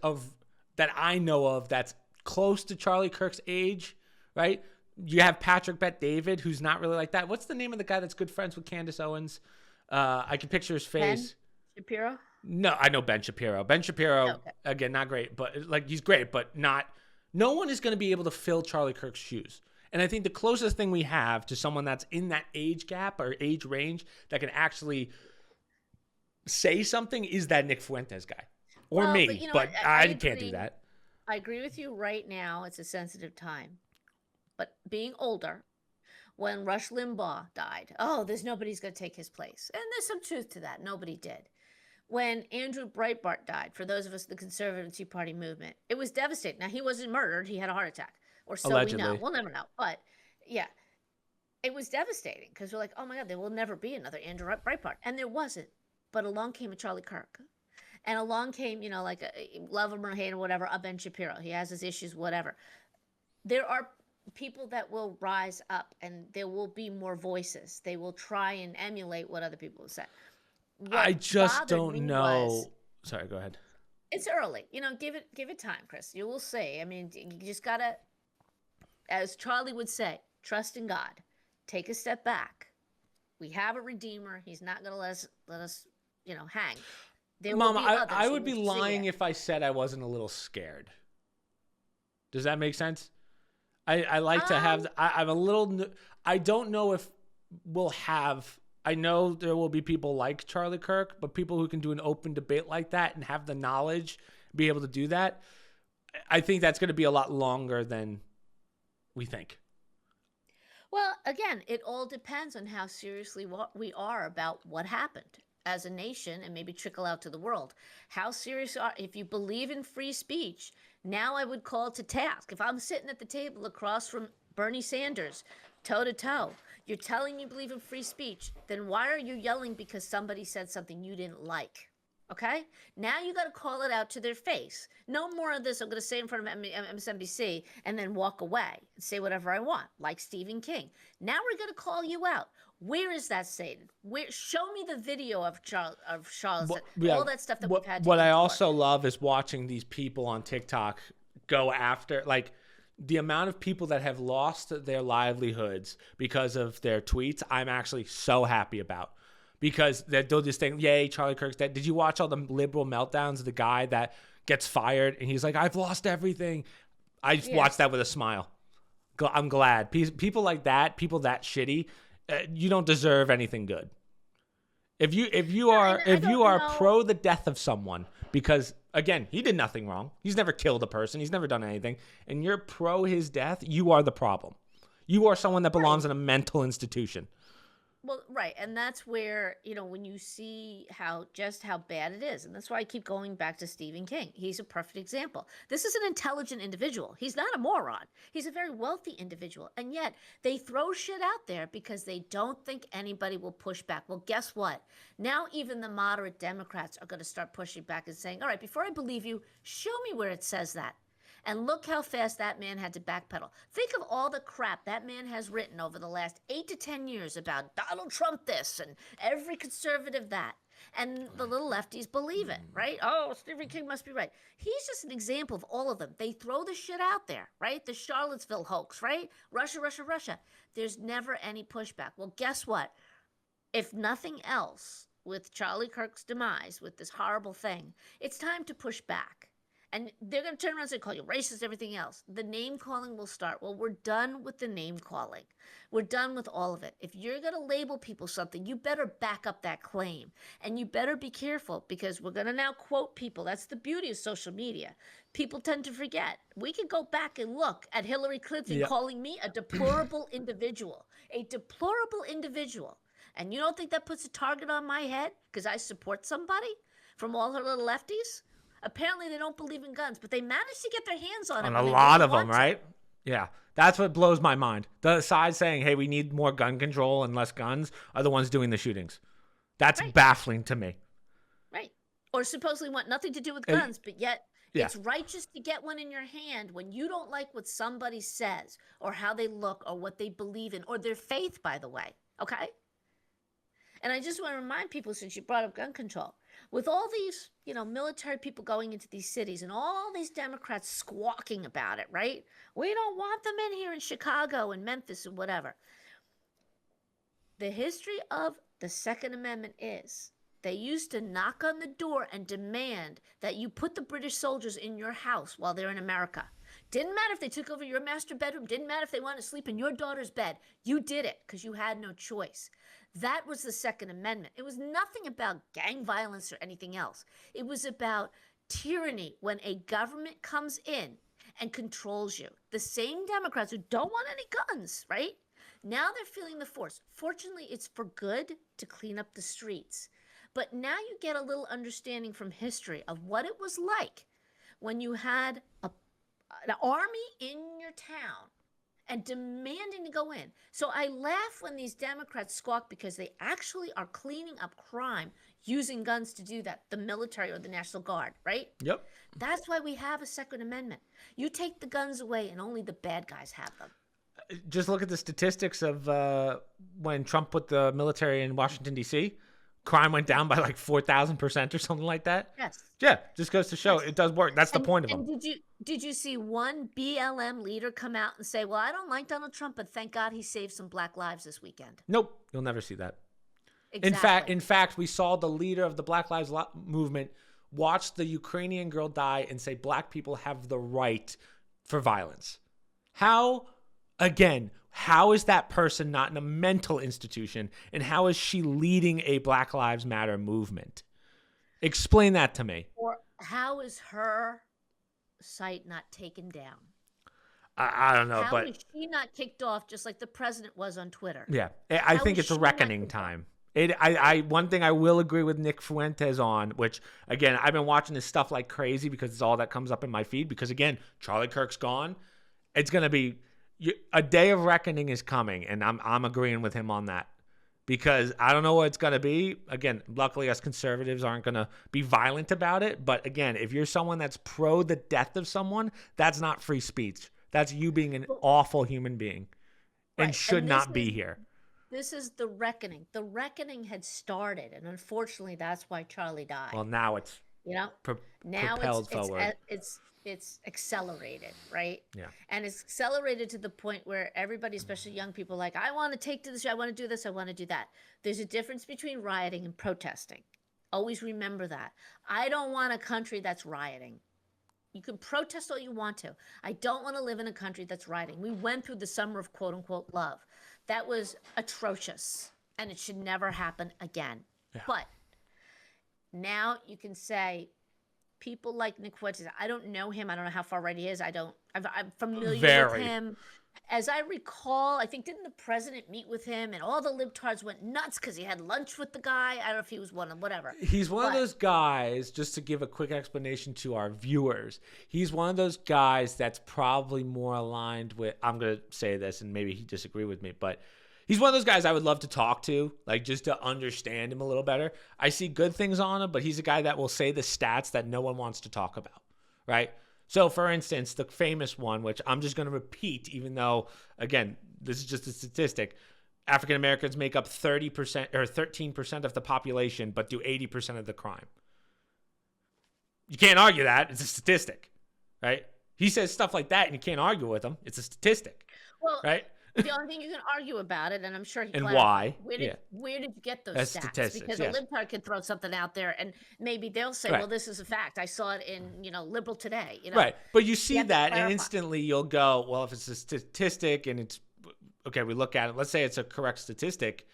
that I know of that's close to Charlie Kirk's age, right? You have Patrick Bet-David, who's not really like that. What's the name of the guy that's good friends with Candace Owens? I can picture his face. Ben Shapiro? No, I know Ben Shapiro. Ben Shapiro, again, not great, but he's great, but not. No one is going to be able to fill Charlie Kirk's shoes. And I think the closest thing we have to someone that's in that age gap or age range that can actually say something is that Nick Fuentes guy or me, but I can't do that. I agree with you right now. It's a sensitive time, but being older, when Rush Limbaugh died, there's nobody's going to take his place. And there's some truth to that. Nobody did. When Andrew Breitbart died, for those of us in the conservative Tea Party movement, it was devastating. Now, he wasn't murdered. He had a heart attack. Or so allegedly. We know. We'll never know. But, yeah, it was devastating because we're like, oh, my God, there will never be another Andrew Breitbart. And there wasn't. But along came a Charlie Kirk. And along came, like love him or hate him or whatever, a Ben Shapiro. He has his issues, whatever. There are people that will rise up and there will be more voices. They will try and emulate what other people have said. I just don't know. Sorry, go ahead. It's early. Give it time, Chris. You will see. I mean, you just got to, as Charlie would say, trust in God. Take a step back. We have a Redeemer. He's not going to let us, hang. Mom, I would be lying if I said I wasn't a little scared. Does that make sense? I like to have, I'm a little, I don't know if we'll have, I know there will be people like Charlie Kirk, but people who can do an open debate like that and have the knowledge, be able to do that, I think that's going to be a lot longer than we think. Well, again, it all depends on how seriously we are about what happened as a nation and maybe trickle out to the world. How serious if you believe in free speech, now I would call to task. If I'm sitting at the table across from Bernie Sanders, toe to toe, you're telling you believe in free speech, then why are you yelling because somebody said something you didn't like? Okay? Now you got to call it out to their face. No more of this. I'm going to say in front of MSNBC and then walk away and say whatever I want, like Stephen King. Now we're going to call you out. Where is that stated? Where? Show me the video of Charles, all that stuff that we've had to What I endure. also love is watching these people on TikTok go after, like, the amount of people that have lost their livelihoods because of their tweets. I'm actually so happy about. Because they'll just think, yay, Charlie Kirk's dead. Did you watch all the liberal meltdowns of the guy that gets fired and he's like, I've lost everything? I just watched that with a smile. I'm glad. People like that, people that shitty, you don't deserve anything good. If you are pro the death of someone, because again, he did nothing wrong. He's never killed a person. He's never done anything. And you're pro his death, you are the problem. You are someone that belongs in a mental institution. Well, right. And that's where, when you see how bad it is. And that's why I keep going back to Stephen King. He's a perfect example. This is an intelligent individual. He's not a moron. He's a very wealthy individual. And yet they throw shit out there because they don't think anybody will push back. Well, guess what? Now even the moderate Democrats are going to start pushing back and saying, all right, before I believe you, show me where it says that. And look how fast that man had to backpedal. Think of all the crap that man has written over the last 8 to 10 years about Donald Trump this and every conservative that. And the little lefties believe it, right? Oh, Stephen King must be right. He's just an example of all of them. They throw the shit out there, right? The Charlottesville hoax, right? Russia, Russia, Russia. There's never any pushback. Well, guess what? If nothing else, with Charlie Kirk's demise, with this horrible thing, it's time to push back. And they're going to turn around and say, call you racist, everything else. The name calling will start. Well, we're done with the name calling. We're done with all of it. If you're going to label people something, you better back up that claim. And you better be careful, because we're going to now quote people. That's the beauty of social media. People tend to forget. We can go back and look at Hillary Clinton calling me a deplorable individual. A deplorable individual. And you don't think that puts a target on my head because I support somebody from all her little lefties? Apparently they don't believe in guns, but they managed to get their hands on it. A lot of them, right? Yeah. That's what blows my mind. The side saying, hey, we need more gun control and less guns are the ones doing the shootings. That's baffling to me. Right. Or supposedly want nothing to do with guns, but yet it's righteous to get one in your hand when you don't like what somebody says or how they look or what they believe in or their faith, by the way. Okay? And I just want to remind people, since you brought up gun control, with all these, military people going into these cities and all these Democrats squawking about it, right? We don't want them in here in Chicago and Memphis and whatever. The history of the Second Amendment is they used to knock on the door and demand that you put the British soldiers in your house while they're in America. Didn't matter if they took over your master bedroom. Didn't matter if they wanted to sleep in your daughter's bed. You did it because you had no choice. That was the Second Amendment. It was nothing about gang violence or anything else. It was about tyranny when a government comes in and controls you. The same Democrats who don't want any guns, right? Now they're feeling the force. Fortunately, it's for good to clean up the streets. But now you get a little understanding from history of what it was like when you had an army in your town and demanding to go in. So I laugh when these Democrats squawk because they actually are cleaning up crime using guns to do that, the military or the National Guard, right? Yep. That's why we have a Second Amendment. You take the guns away and only the bad guys have them. Just look at the statistics of when Trump put the military in Washington, D.C., crime went down by like 4,000% or something like that. Yes. Yeah, just goes to show it does work. That's the point of them. Did you see one BLM leader come out and say, well, I don't like Donald Trump, but thank God he saved some black lives this weekend? Nope. You'll never see that. Exactly. In fact, we saw the leader of the Black Lives movement watch the Ukrainian girl die and say black people have the right for violence. How is that person not in a mental institution, and how is she leading a Black Lives Matter movement? Explain that to me. Or how is her site not taken down? I don't know, how but is she not kicked off just like the president was on Twitter? Yeah, I think it's a reckoning time. One thing I will agree with Nick Fuentes on, which again I've been watching this stuff like crazy because it's all that comes up in my feed. Because again, Charlie Kirk's gone. It's gonna be a day of reckoning is coming, and I'm agreeing with him on that. because I don't know what it's going to be. Again, luckily us conservatives aren't going to be violent about it. But again, if you're someone that's pro the death of someone, that's not free speech. That's you being an awful human being and should not be here. This is the reckoning. The reckoning had started, and unfortunately, that's why Charlie died. Well, now it's propelled forward. It's accelerated, right? Yeah. And it's accelerated to the point where everybody, especially young people, like, I want to take to this, I want to do this, I want to do that. There's a difference between rioting and protesting. Always remember that. I don't want a country that's rioting. You can protest all you want to. I don't want to live in a country that's rioting. We went through the summer of quote unquote love. That was atrocious, and it should never happen again. Yeah. But now you can say, people like Nick Fuentes, I don't know him. I don't know how far right he is. I'm familiar with him. As I recall, I think, didn't the president meet with him, and all the libtards went nuts because he had lunch with the guy? I don't know if he was one of whatever. He's one of those guys, just to give a quick explanation to our viewers, he's one of those guys that's probably more aligned with, I'm going to say this and maybe he disagree with me, but he's one of those guys I would love to talk to, like just to understand him a little better. I see good things on him, but he's a guy that will say the stats that no one wants to talk about, right? So, for instance, the famous one, which I'm just going to repeat, even though, again, this is just a statistic, African Americans make up 30% or 13% of the population, but do 80% of the crime. You can't argue that. It's a statistic, right? He says stuff like that, and you can't argue with him. It's a statistic, right? The only thing you can argue about it, and I'm sure he and why? Where did you get those stats? Because a libtard could throw something out there, and maybe they'll say, "Well, this is a fact. I saw it in Liberal Today." Right. But you see that, and instantly you'll go, "Well, if it's a statistic, and it's okay, we look at it. Let's say it's a correct statistic.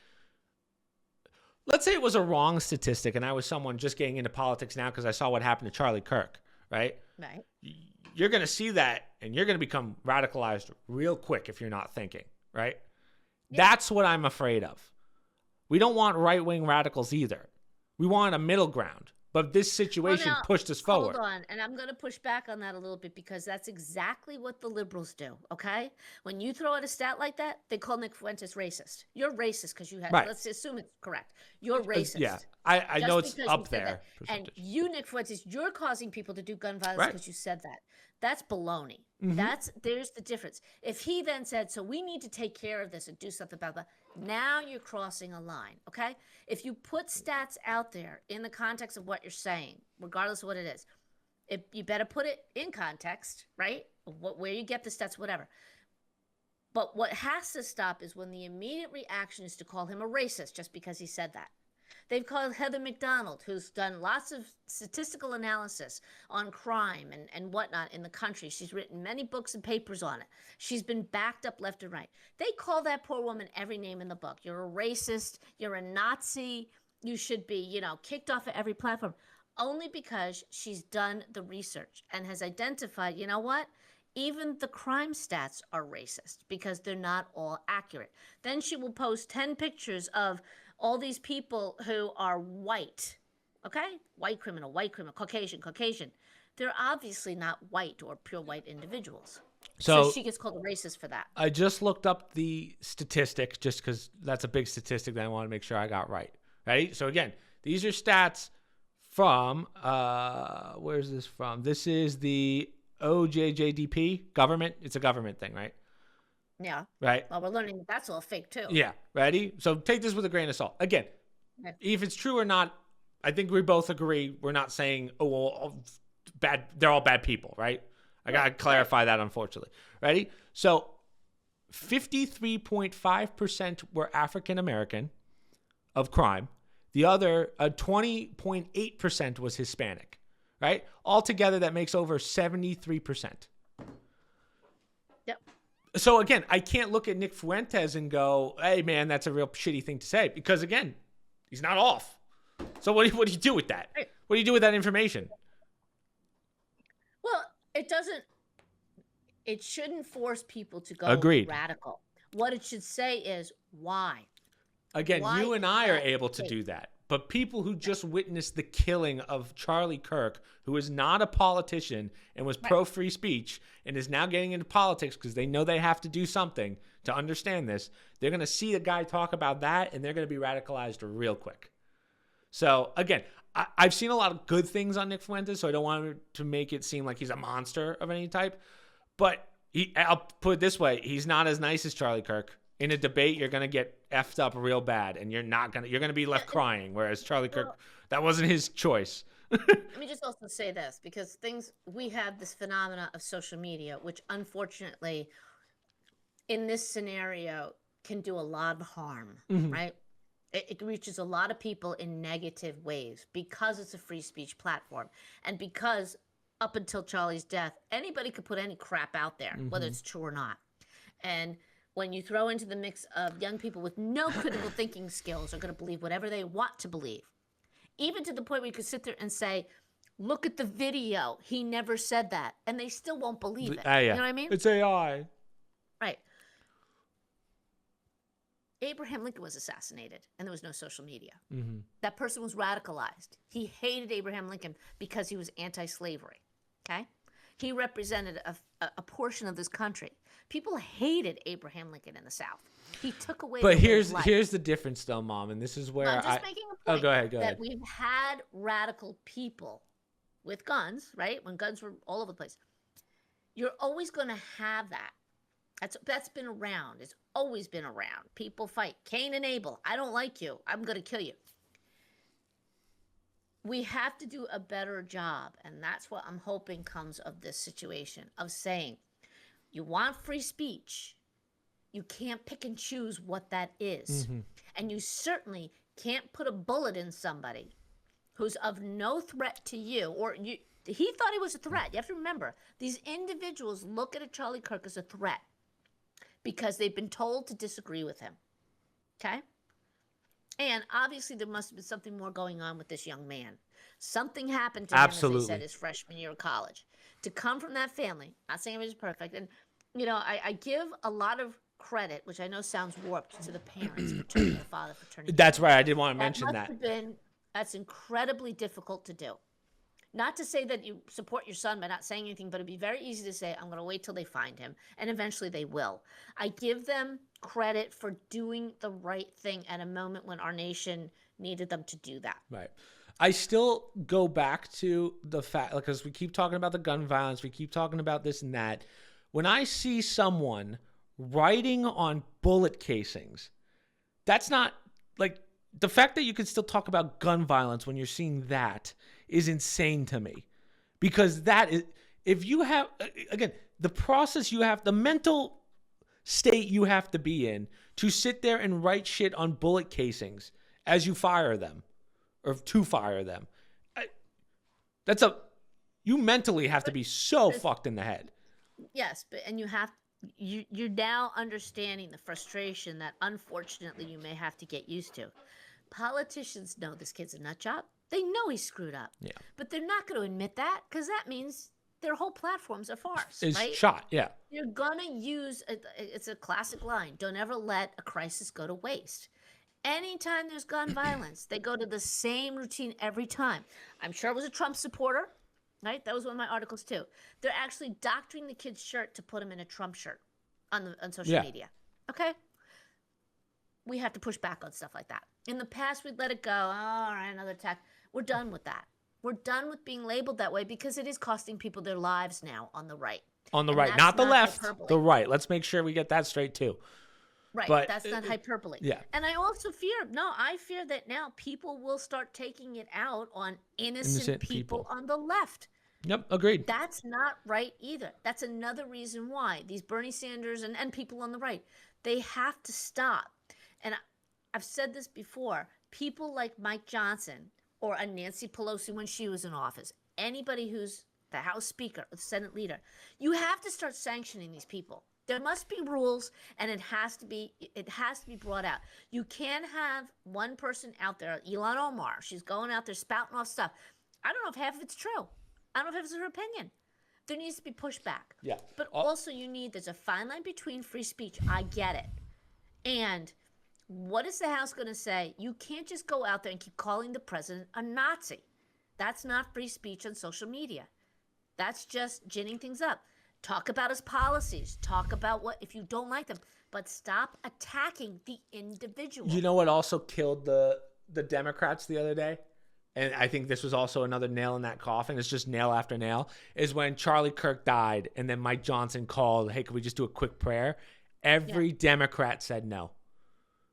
Let's say it was a wrong statistic, and I was someone just getting into politics now because I saw what happened to Charlie Kirk, right? Right. You're going to see that, and you're going to become radicalized real quick if you're not thinking, right? Yeah. That's what I'm afraid of. We don't want right-wing radicals either. We want a middle ground. But this situation pushed us forward. Hold on, and I'm going to push back on that a little bit because that's exactly what the liberals do, okay? When you throw out a stat like that, they call Nick Fuentes racist. You're racist because you had, let's assume it's correct. You're racist. Yeah, I know it's up there. And you, Nick Fuentes, you're causing people to do gun violence because you said that. That's baloney. Mm-hmm. There's the difference. If he then said, so we need to take care of this and do something about that, now you're crossing a line, okay? If you put stats out there in the context of what you're saying, regardless of what it is, you better put it in context, right? Where you get the stats, whatever. But what has to stop is when the immediate reaction is to call him a racist just because he said that. They've called Heather McDonald, who's done lots of statistical analysis on crime and whatnot in the country. She's written many books and papers on it. She's been backed up left and right. They call that poor woman every name in the book. You're a racist. You're a Nazi. You should be, kicked off of every platform. Only because she's done the research and has identified, you know what? Even the crime stats are racist because they're not all accurate. Then she will post 10 pictures of all these people who are white, okay? White criminal, Caucasian. They're obviously not white or pure white individuals. So she gets called a racist for that. I just looked up the statistic just because that's a big statistic that I want to make sure I got right. Right? So again, these are stats from, where's this from? This is the OJJDP government. It's a government thing, right? Yeah. Right. Well, we're learning that's all fake too. Yeah. Ready? So take this with a grain of salt. Again, if it's true or not, I think we both agree. We're not saying, bad. They're all bad people, right? I got to clarify that, unfortunately. Ready? So 53.5% were African American of crime. The other 20.8% was Hispanic, right? Altogether, that makes over 73%. Yep. So again, I can't look at Nick Fuentes and go, hey, man, that's a real shitty thing to say. Because again, he's not off. So what do you do with that? What do you do with that information? Well, it shouldn't force people to go radical. What it should say is why. Again, you and I are able to do that. But people who just witnessed the killing of Charlie Kirk, who is not a politician and was pro free speech and is now getting into politics because they know they have to do something to understand this, they're going to see a guy talk about that and they're going to be radicalized real quick. So, again, I've seen a lot of good things on Nick Fuentes, so I don't want to make it seem like he's a monster of any type. But I'll put it this way, he's not as nice as Charlie Kirk. In a debate, you're going to get effed up real bad, and you're going to be left crying, whereas Charlie Kirk, that wasn't his choice. Let me just also say this, because we have this phenomena of social media, which unfortunately, in this scenario, can do a lot of harm, right? It reaches a lot of people in negative ways because it's a free speech platform. And because up until Charlie's death, anybody could put any crap out there, whether it's true or not. And when you throw into the mix of young people with no critical thinking skills are going to believe whatever they want to believe, even to the point where you could sit there and say, look at the video, he never said that, and they still won't believe it. Yeah. You know what I mean? It's AI. Right. Abraham Lincoln was assassinated, and there was no social media. That person was radicalized. He hated Abraham Lincoln because he was anti-slavery, okay? He represented a portion of this country. People hated Abraham Lincoln in the South. He took away. But here's the difference, though, Mom, and this is where I'm just making a point. Oh, go ahead. That we've had radical people with guns, right? When guns were all over the place, you're always going to have that. That's been around. It's always been around. People fight. Cain and Abel. I don't like you. I'm going to kill you. We have to do a better job, and that's what I'm hoping comes of this situation, of saying, you want free speech, you can't pick and choose what that is. And you certainly can't put a bullet in somebody who's of no threat to you, he thought he was a threat. You have to remember, these individuals look at a Charlie Kirk as a threat because they've been told to disagree with him, okay? And obviously there must have been something more going on with this young man. Something happened to him, as they said, his freshman year of college. To come from that family, not saying it was perfect. And, I give a lot of credit, which I know sounds warped, to the parents for turning the father for turning. That's right. I did want to mention that. That's incredibly difficult to do. Not to say that you support your son by not saying anything, but it'd be very easy to say, I'm going to wait till they find him. And eventually they will. I give them credit for doing the right thing at a moment when our nation needed them to do that. Right. I still go back to the fact, because we keep talking about the gun violence, we keep talking about this and that. When I see someone writing on bullet casings, that's not, like, the fact that you can still talk about gun violence when you're seeing that is insane to me. Because that is, if you have, again, the process you have, the mental state you have to be in to sit there and write shit on bullet casings as you fire them, or to fire them. You mentally have to be so fucked in the head. Yes, and you're now understanding the frustration that unfortunately you may have to get used to. Politicians know this kid's a nut job. They know he's screwed up. Yeah. But they're not going to admit that, because that means their whole platform's a farce. It's right? shot, yeah. You're going to use, it's a classic line, don't ever let a crisis go to waste. Anytime there's gun violence, they go to the same routine every time. I'm sure it was a Trump supporter, right? That was one of my articles too. They're actually doctoring the kid's shirt to put him in a Trump shirt on social media. Okay? We have to push back on stuff like that. In the past, we'd let it go. Oh, all right, another attack. We're done with that. We're done with being labeled that way, because it is costing people their lives now on the right. On the right, not the left, the right. Let's make sure we get that straight too. Right, but that's not hyperbole. Yeah. And I also I fear that now people will start taking it out on innocent people on the left. Yep, agreed. That's not right either. That's another reason why these Bernie Sanders and people on the right, they have to stop. And I've said this before, people like Mike Johnson or a Nancy Pelosi when she was in office, anybody who's the House Speaker or the Senate leader, you have to start sanctioning these people. There must be rules, and it has to be brought out. You can't have one person out there, Ilhan Omar, she's going out there spouting off stuff. I don't know if half of it's true. I don't know if it's her opinion. There needs to be pushback. Yeah. But also there's a fine line between free speech, I get it, and What is the House going to say? You can't just go out there and keep calling the president a Nazi. That's not free speech on social media. That's just ginning things up. Talk about his policies. Talk about what, if you don't like them, but stop attacking the individual. You know what also killed the Democrats the other day? And I think this was also another nail in that coffin. It's just nail after nail. Is when Charlie Kirk died and then Mike Johnson called, hey, can we just do a quick prayer? Every Democrat said no.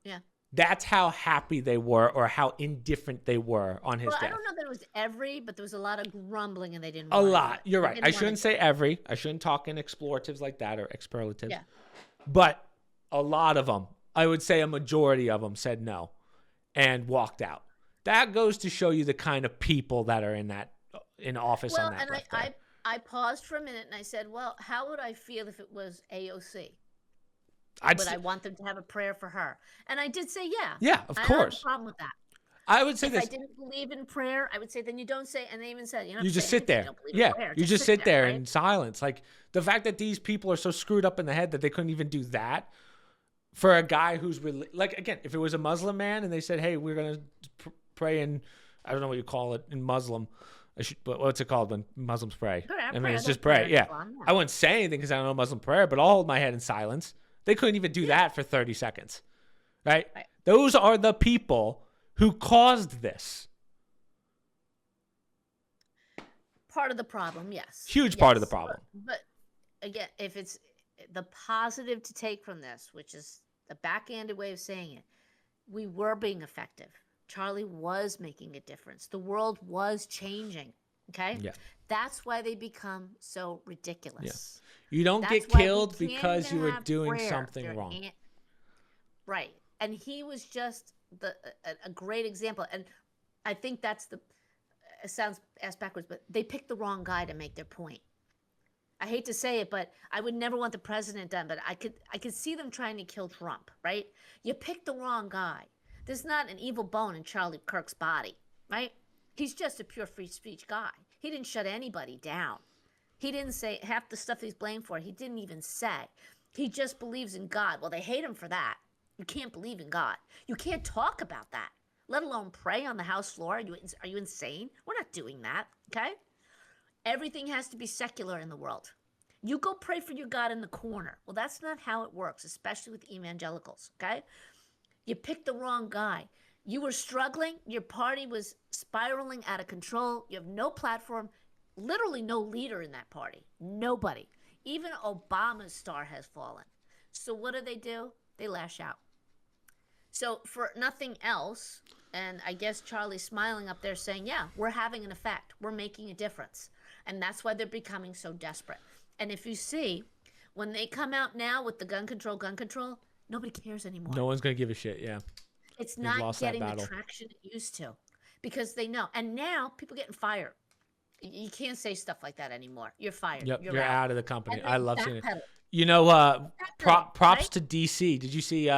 Yeah. That's how happy they were or how indifferent they were on his death. I don't know that it was every, but there was a lot of grumbling and they didn't want it. A lot. You're right. I shouldn't say every. I shouldn't talk in exploratives like that or expletives. Yeah. But a lot of them, I would say a majority of them said no and walked out. That goes to show you the kind of people that are in office on that. Well, and I paused for a minute and I said, well, how would I feel if it was AOC? Would I want them to have a prayer for her? And I did say, yeah. Yeah, of course. I don't have a problem with that. I would say if I didn't believe in prayer, I would say, then you don't say, and they even said, you just sit there. You just sit there in silence. Like the fact that these people are so screwed up in the head that they couldn't even do that for a guy who's really, like, again, if it was a Muslim man and they said, hey, we're going to pray in, I don't know what you call it in Muslim. What's it called when Muslims pray? Prayer, I mean, it's just pray. Yeah. I wouldn't say anything because I don't know Muslim prayer, but I'll hold my head in silence. They couldn't even do that for 30 seconds, right? Those are the people who caused this. Part of the problem, yes. Huge part of the problem. But again, if it's the positive to take from this, which is the backhanded way of saying it, we were being effective. Charlie was making a difference. The world was changing, okay? Yeah. That's why they become so ridiculous. Yeah. You don't get killed because you were doing something wrong. Right. And he was just a great example. And I think that's it sounds ass backwards, but they picked the wrong guy to make their point. I hate to say it, but I would never want the president done, but I could see them trying to kill Trump, right? You picked the wrong guy. There's not an evil bone in Charlie Kirk's body, right? He's just a pure free speech guy. He didn't shut anybody down. He didn't say half the stuff he's blamed for. He didn't even say. He just believes in God. Well, they hate him for that. You can't believe in God. You can't talk about that, let alone pray on the House floor. Are you insane? We're not doing that, okay? Everything has to be secular in the world. You go pray for your God in the corner. Well, that's not how it works, especially with evangelicals, okay? You picked the wrong guy. You were struggling. Your party was spiraling out of control. You have no platform, literally no leader in that party. Nobody. Even Obama's star has fallen. So what do? They lash out. So for nothing else, and I guess Charlie's smiling up there saying, yeah, we're having an effect. We're making a difference. And that's why they're becoming so desperate. And if you see, when they come out now with the gun control, nobody cares anymore. No one's going to give a shit, yeah. It's not getting the traction it used to because they know. And now people getting fired. You can't say stuff like that anymore. You're fired. Yep, you're out of the company. I love seeing it. You know, props to DC. Did you see,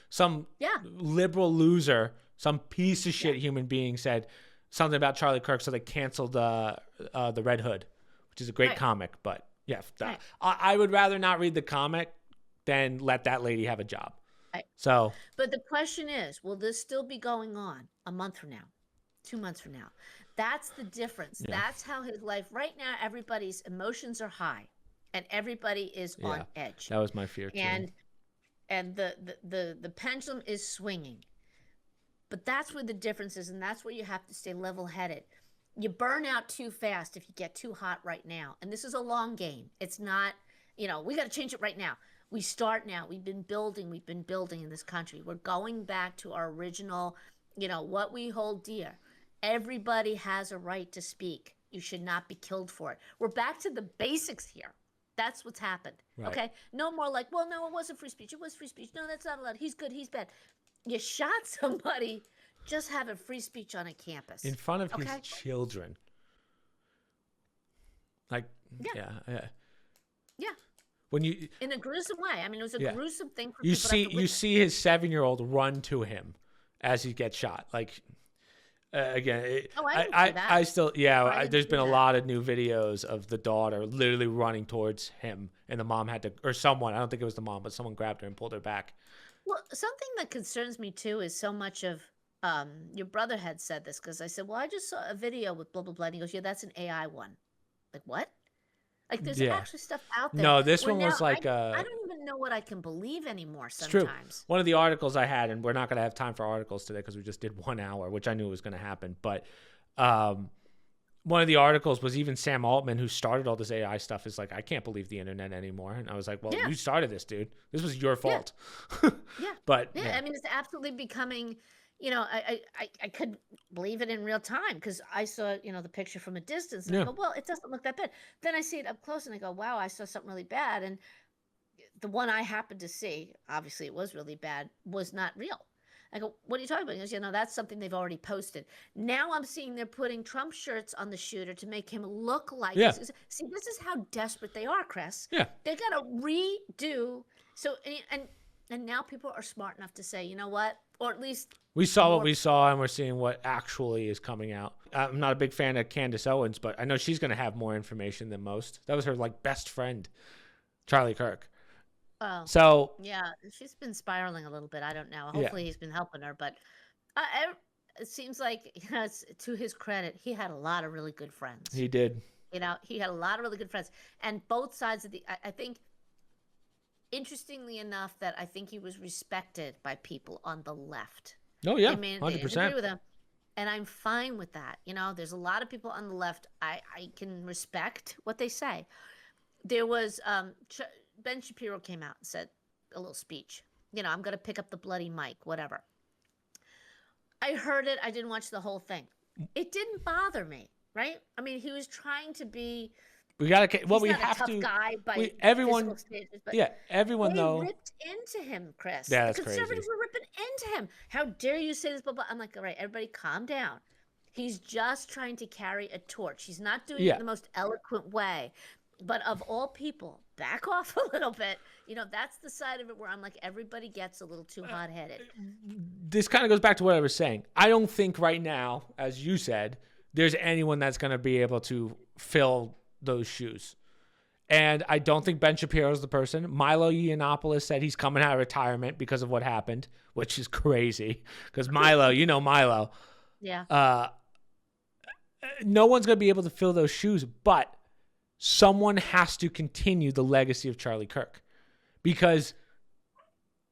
some liberal loser, some piece of shit human being said something about Charlie Kirk, so they canceled the Red Hood, which is a great comic. But, yeah, I would rather not read the comic than let that lady have a job. Right. So, but the question is, will this still be going on a month from now, 2 months from now? That's the difference. Yeah. That's how his life right now. Everybody's emotions are high, and everybody is on edge. That was my fear too. And the pendulum is swinging, but that's where the difference is, and that's where you have to stay level-headed. You burn out too fast if you get too hot right now, and this is a long game. It's not, we got to change it right now. We start now. We've been building in this country. We're going back to our original, what we hold dear. Everybody has a right to speak. You should not be killed for it. We're back to the basics here. That's what's happened. Right. Okay? No more like, well, no, it wasn't free speech. It was free speech. No, that's not allowed. He's good. He's bad. You shot somebody just having free speech on a campus. In front of his children. Like, yeah. When you in a gruesome way. I mean, it was a gruesome thing for you people you see his 7-year-old run to him as he gets shot. Like again, I still there's been a lot of new videos of the daughter literally running towards him, and the mom had to, or someone, I don't think it was the mom, but someone grabbed her and pulled her back. Well, something that concerns me too is so much of your brother had said this because I said, well, I just saw a video with blah blah blah. And he goes, yeah, that's an AI one. Like what? Like there's Yeah. actually stuff out there No, this where one now was like I don't even know what I can believe anymore it's true. sometimes. One of the articles I had, and we're not going to have time for articles today because we just did 1 hour, which I knew was going to happen. But one of the articles was even Sam Altman, who started all this AI stuff, is like, I can't believe the internet anymore. And I was like, well, Yeah, you started this, dude. This was your yeah, fault. yeah, But yeah. yeah, I mean, it's absolutely becoming. I couldn't believe it in real time because I saw the picture from a distance and I yeah, go, well, it doesn't look that bad. Then I see it up close and I go, wow, I saw something really bad. And the one I happened to see, obviously it was really bad, was not real. I go, what are you talking about? He goes, that's something they've already posted. Now I'm seeing they're putting Trump shirts on the shooter to make him look like yeah, this. See, this is how desperate they are, Chris. yeah. They got to redo. So, and now people are smart enough to say, you know what? Or at least We saw what more. we saw, and we're seeing what actually is coming out. I'm not a big fan of Candace Owens, but I know she's going to have more information than most. That was her like best friend, Charlie Kirk. Oh, So yeah, she's been spiraling a little bit. I don't know. yeah, Hopefully he's been helping her, but it seems like, to his credit, he had a lot of really good friends. he did. He had a lot of really good friends, and both sides of I think, interestingly enough, that I think he was respected by people on the left. Oh yeah, They hundred didn't agree percent. with him, and I'm fine with that. There's a lot of people on the left. I can respect what they say. There was Ben Shapiro came out and said a little speech. I'm going to pick up the bloody mic, whatever. I heard it. I didn't watch the whole thing. It didn't bother me, right? I mean, he was trying to be. We got to. Well, He's we not a have tough to. guy by Everyone. physical stages, but Yeah, everyone they though. ripped into him, Chris. Yeah, The that's crazy. conservatives were ripping into him. How dare you say this? Blah blah. I'm like, all right, everybody, calm down. He's just trying to carry a torch. He's not doing it Yeah, in the most eloquent way. But of all people, back off a little bit. That's the side of it where I'm like, everybody gets a little too hot headed. this kind of goes back to what I was saying. I don't think right now, as you said, there's anyone that's going to be able to fill those shoes. And I don't think Ben Shapiro is the person. Milo Yiannopoulos said he's coming out of retirement because of what happened, which is crazy. Because Milo, Milo. Yeah. No one's going to be able to fill those shoes, but someone has to continue the legacy of Charlie Kirk. Because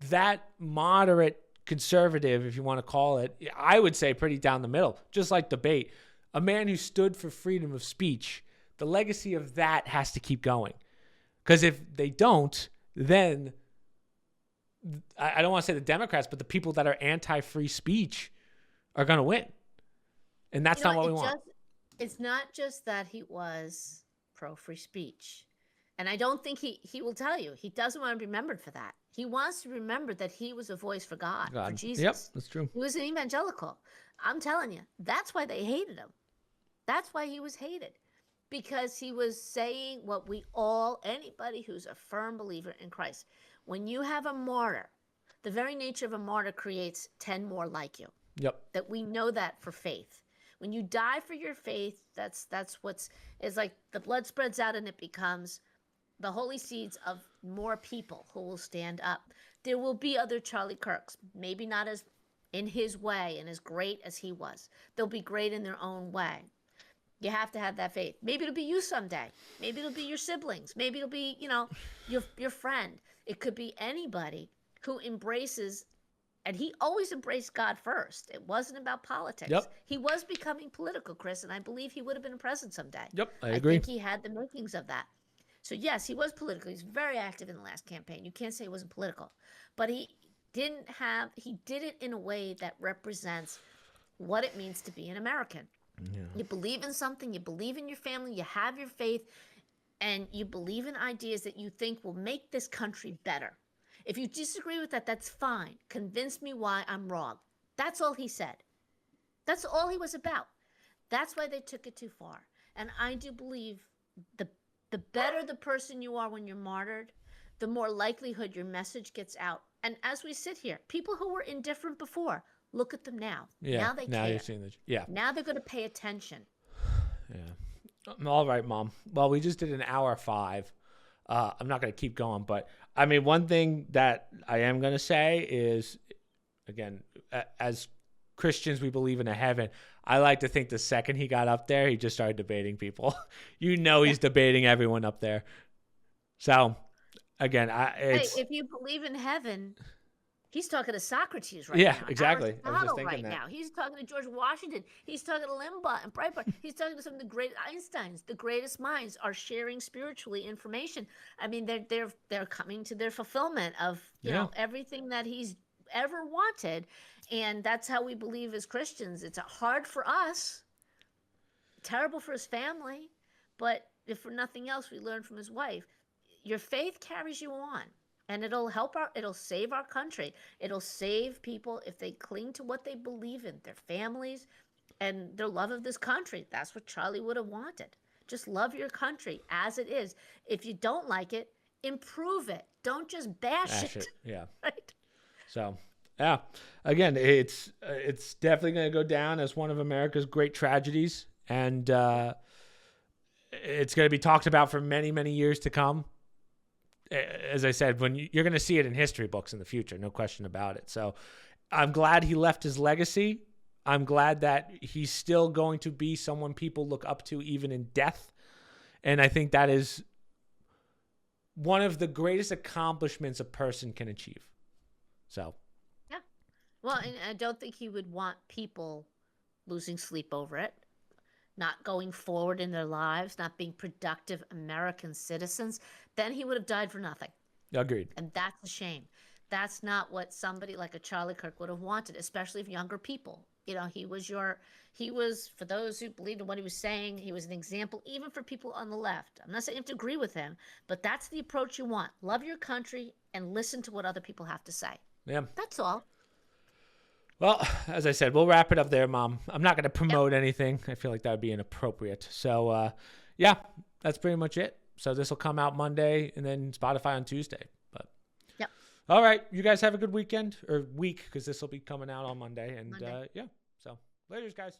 that moderate conservative, if you want to call it, I would say pretty down the middle, just like debate, a man who stood for freedom of speech, the legacy of that has to keep going. Because if they don't, then I don't want to say the Democrats, but the people that are anti-free speech are going to win. And that's not what we want. It's not just that he was pro-free speech. And I don't think he will tell you. He doesn't want to be remembered for that. He wants to remember that he was a voice for God. For Jesus. Yep, that's true. He was an evangelical. I'm telling you, that's why they hated him. That's why he was hated. Because he was saying what anybody who's a firm believer in Christ, when you have a martyr, the very nature of a martyr creates 10 more like you. Yep. That we know that for faith. When you die for your faith, that's it's like the blood spreads out and it becomes the holy seeds of more people who will stand up. There will be other Charlie Kirks, maybe not as in his way and as great as he was. They'll be great in their own way. You have to have that faith. Maybe it'll be you someday. Maybe it'll be your siblings. Maybe it'll be, your friend. It could be anybody who embraces, and he always embraced God first. It wasn't about politics. Yep. He was becoming political, Chris, and I believe he would have been a president someday. Yep, I agree. I think he had the makings of that. So yes, he was political. He was very active in the last campaign. You can't say he wasn't political. But he did it in a way that represents what it means to be an American. Yeah. You believe in something, you believe in your family, you have your faith, and you believe in ideas that you think will make this country better. If you disagree with that, that's fine. Convince me why I'm wrong. That's all he said. That's all he was about. That's why they took it too far. And I do believe the better the person you are when you're martyred, the more likelihood your message gets out. And as we sit here, people who were indifferent before, look at them now. Yeah. Now they now care. You're seeing the, yeah. Now they're going to pay attention. Yeah. All right, Mom. Well, we just did an hour 5. I'm not going to keep going, but I mean, one thing that I am going to say is, again, as Christians, we believe in a heaven. I like to think the second he got up there, he just started debating people. He's debating everyone up there. So, again, hey, if you believe in heaven, he's talking to Socrates right now. now. Exactly. I was just Aristotle thinking now. He's talking to George Washington. He's talking to Limbaugh and Breitbart. He's talking to some of the great Einsteins. The greatest minds are sharing spiritually information. I mean, they're coming to their fulfillment of you know everything that he's ever wanted, and that's how we believe as Christians. It's hard for us, terrible for his family, but if for nothing else, we learn from his wife. Your faith carries you on, and it'll save our country. It'll save people if they cling to what they believe in, their families and their love of this country. That's what Charlie would have wanted. Just love your country as it is. If you don't like it, improve it. Don't just bash it. Yeah. Right. So, yeah. Again, it's definitely going to go down as one of America's great tragedies, and it's going to be talked about for many, many years to come. As I said, when you're going to see it in history books in the future, no question about it. So I'm glad he left his legacy. I'm glad that he's still going to be someone people look up to even in death. And I think that is one of the greatest accomplishments a person can achieve. So. Yeah. Well, and I don't think he would want people losing sleep over it, not going forward in their lives, not being productive American citizens. Then he would have died for nothing. Agreed. And that's a shame. That's not what somebody like a Charlie Kirk would have wanted, especially if younger people. You know, he was, for those who believed in what he was saying, he was an example, even for people on the left. I'm not saying you have to agree with him, but that's the approach you want. Love your country and listen to what other people have to say. Yeah. That's all. Well, as I said, we'll wrap it up there, Mom. I'm not going to promote anything. I feel like that would be inappropriate. So, yeah, that's pretty much it. So this will come out Monday and then Spotify on Tuesday. But yep. All right. You guys have a good weekend or week because this will be coming out on Monday. And yeah, so later, guys.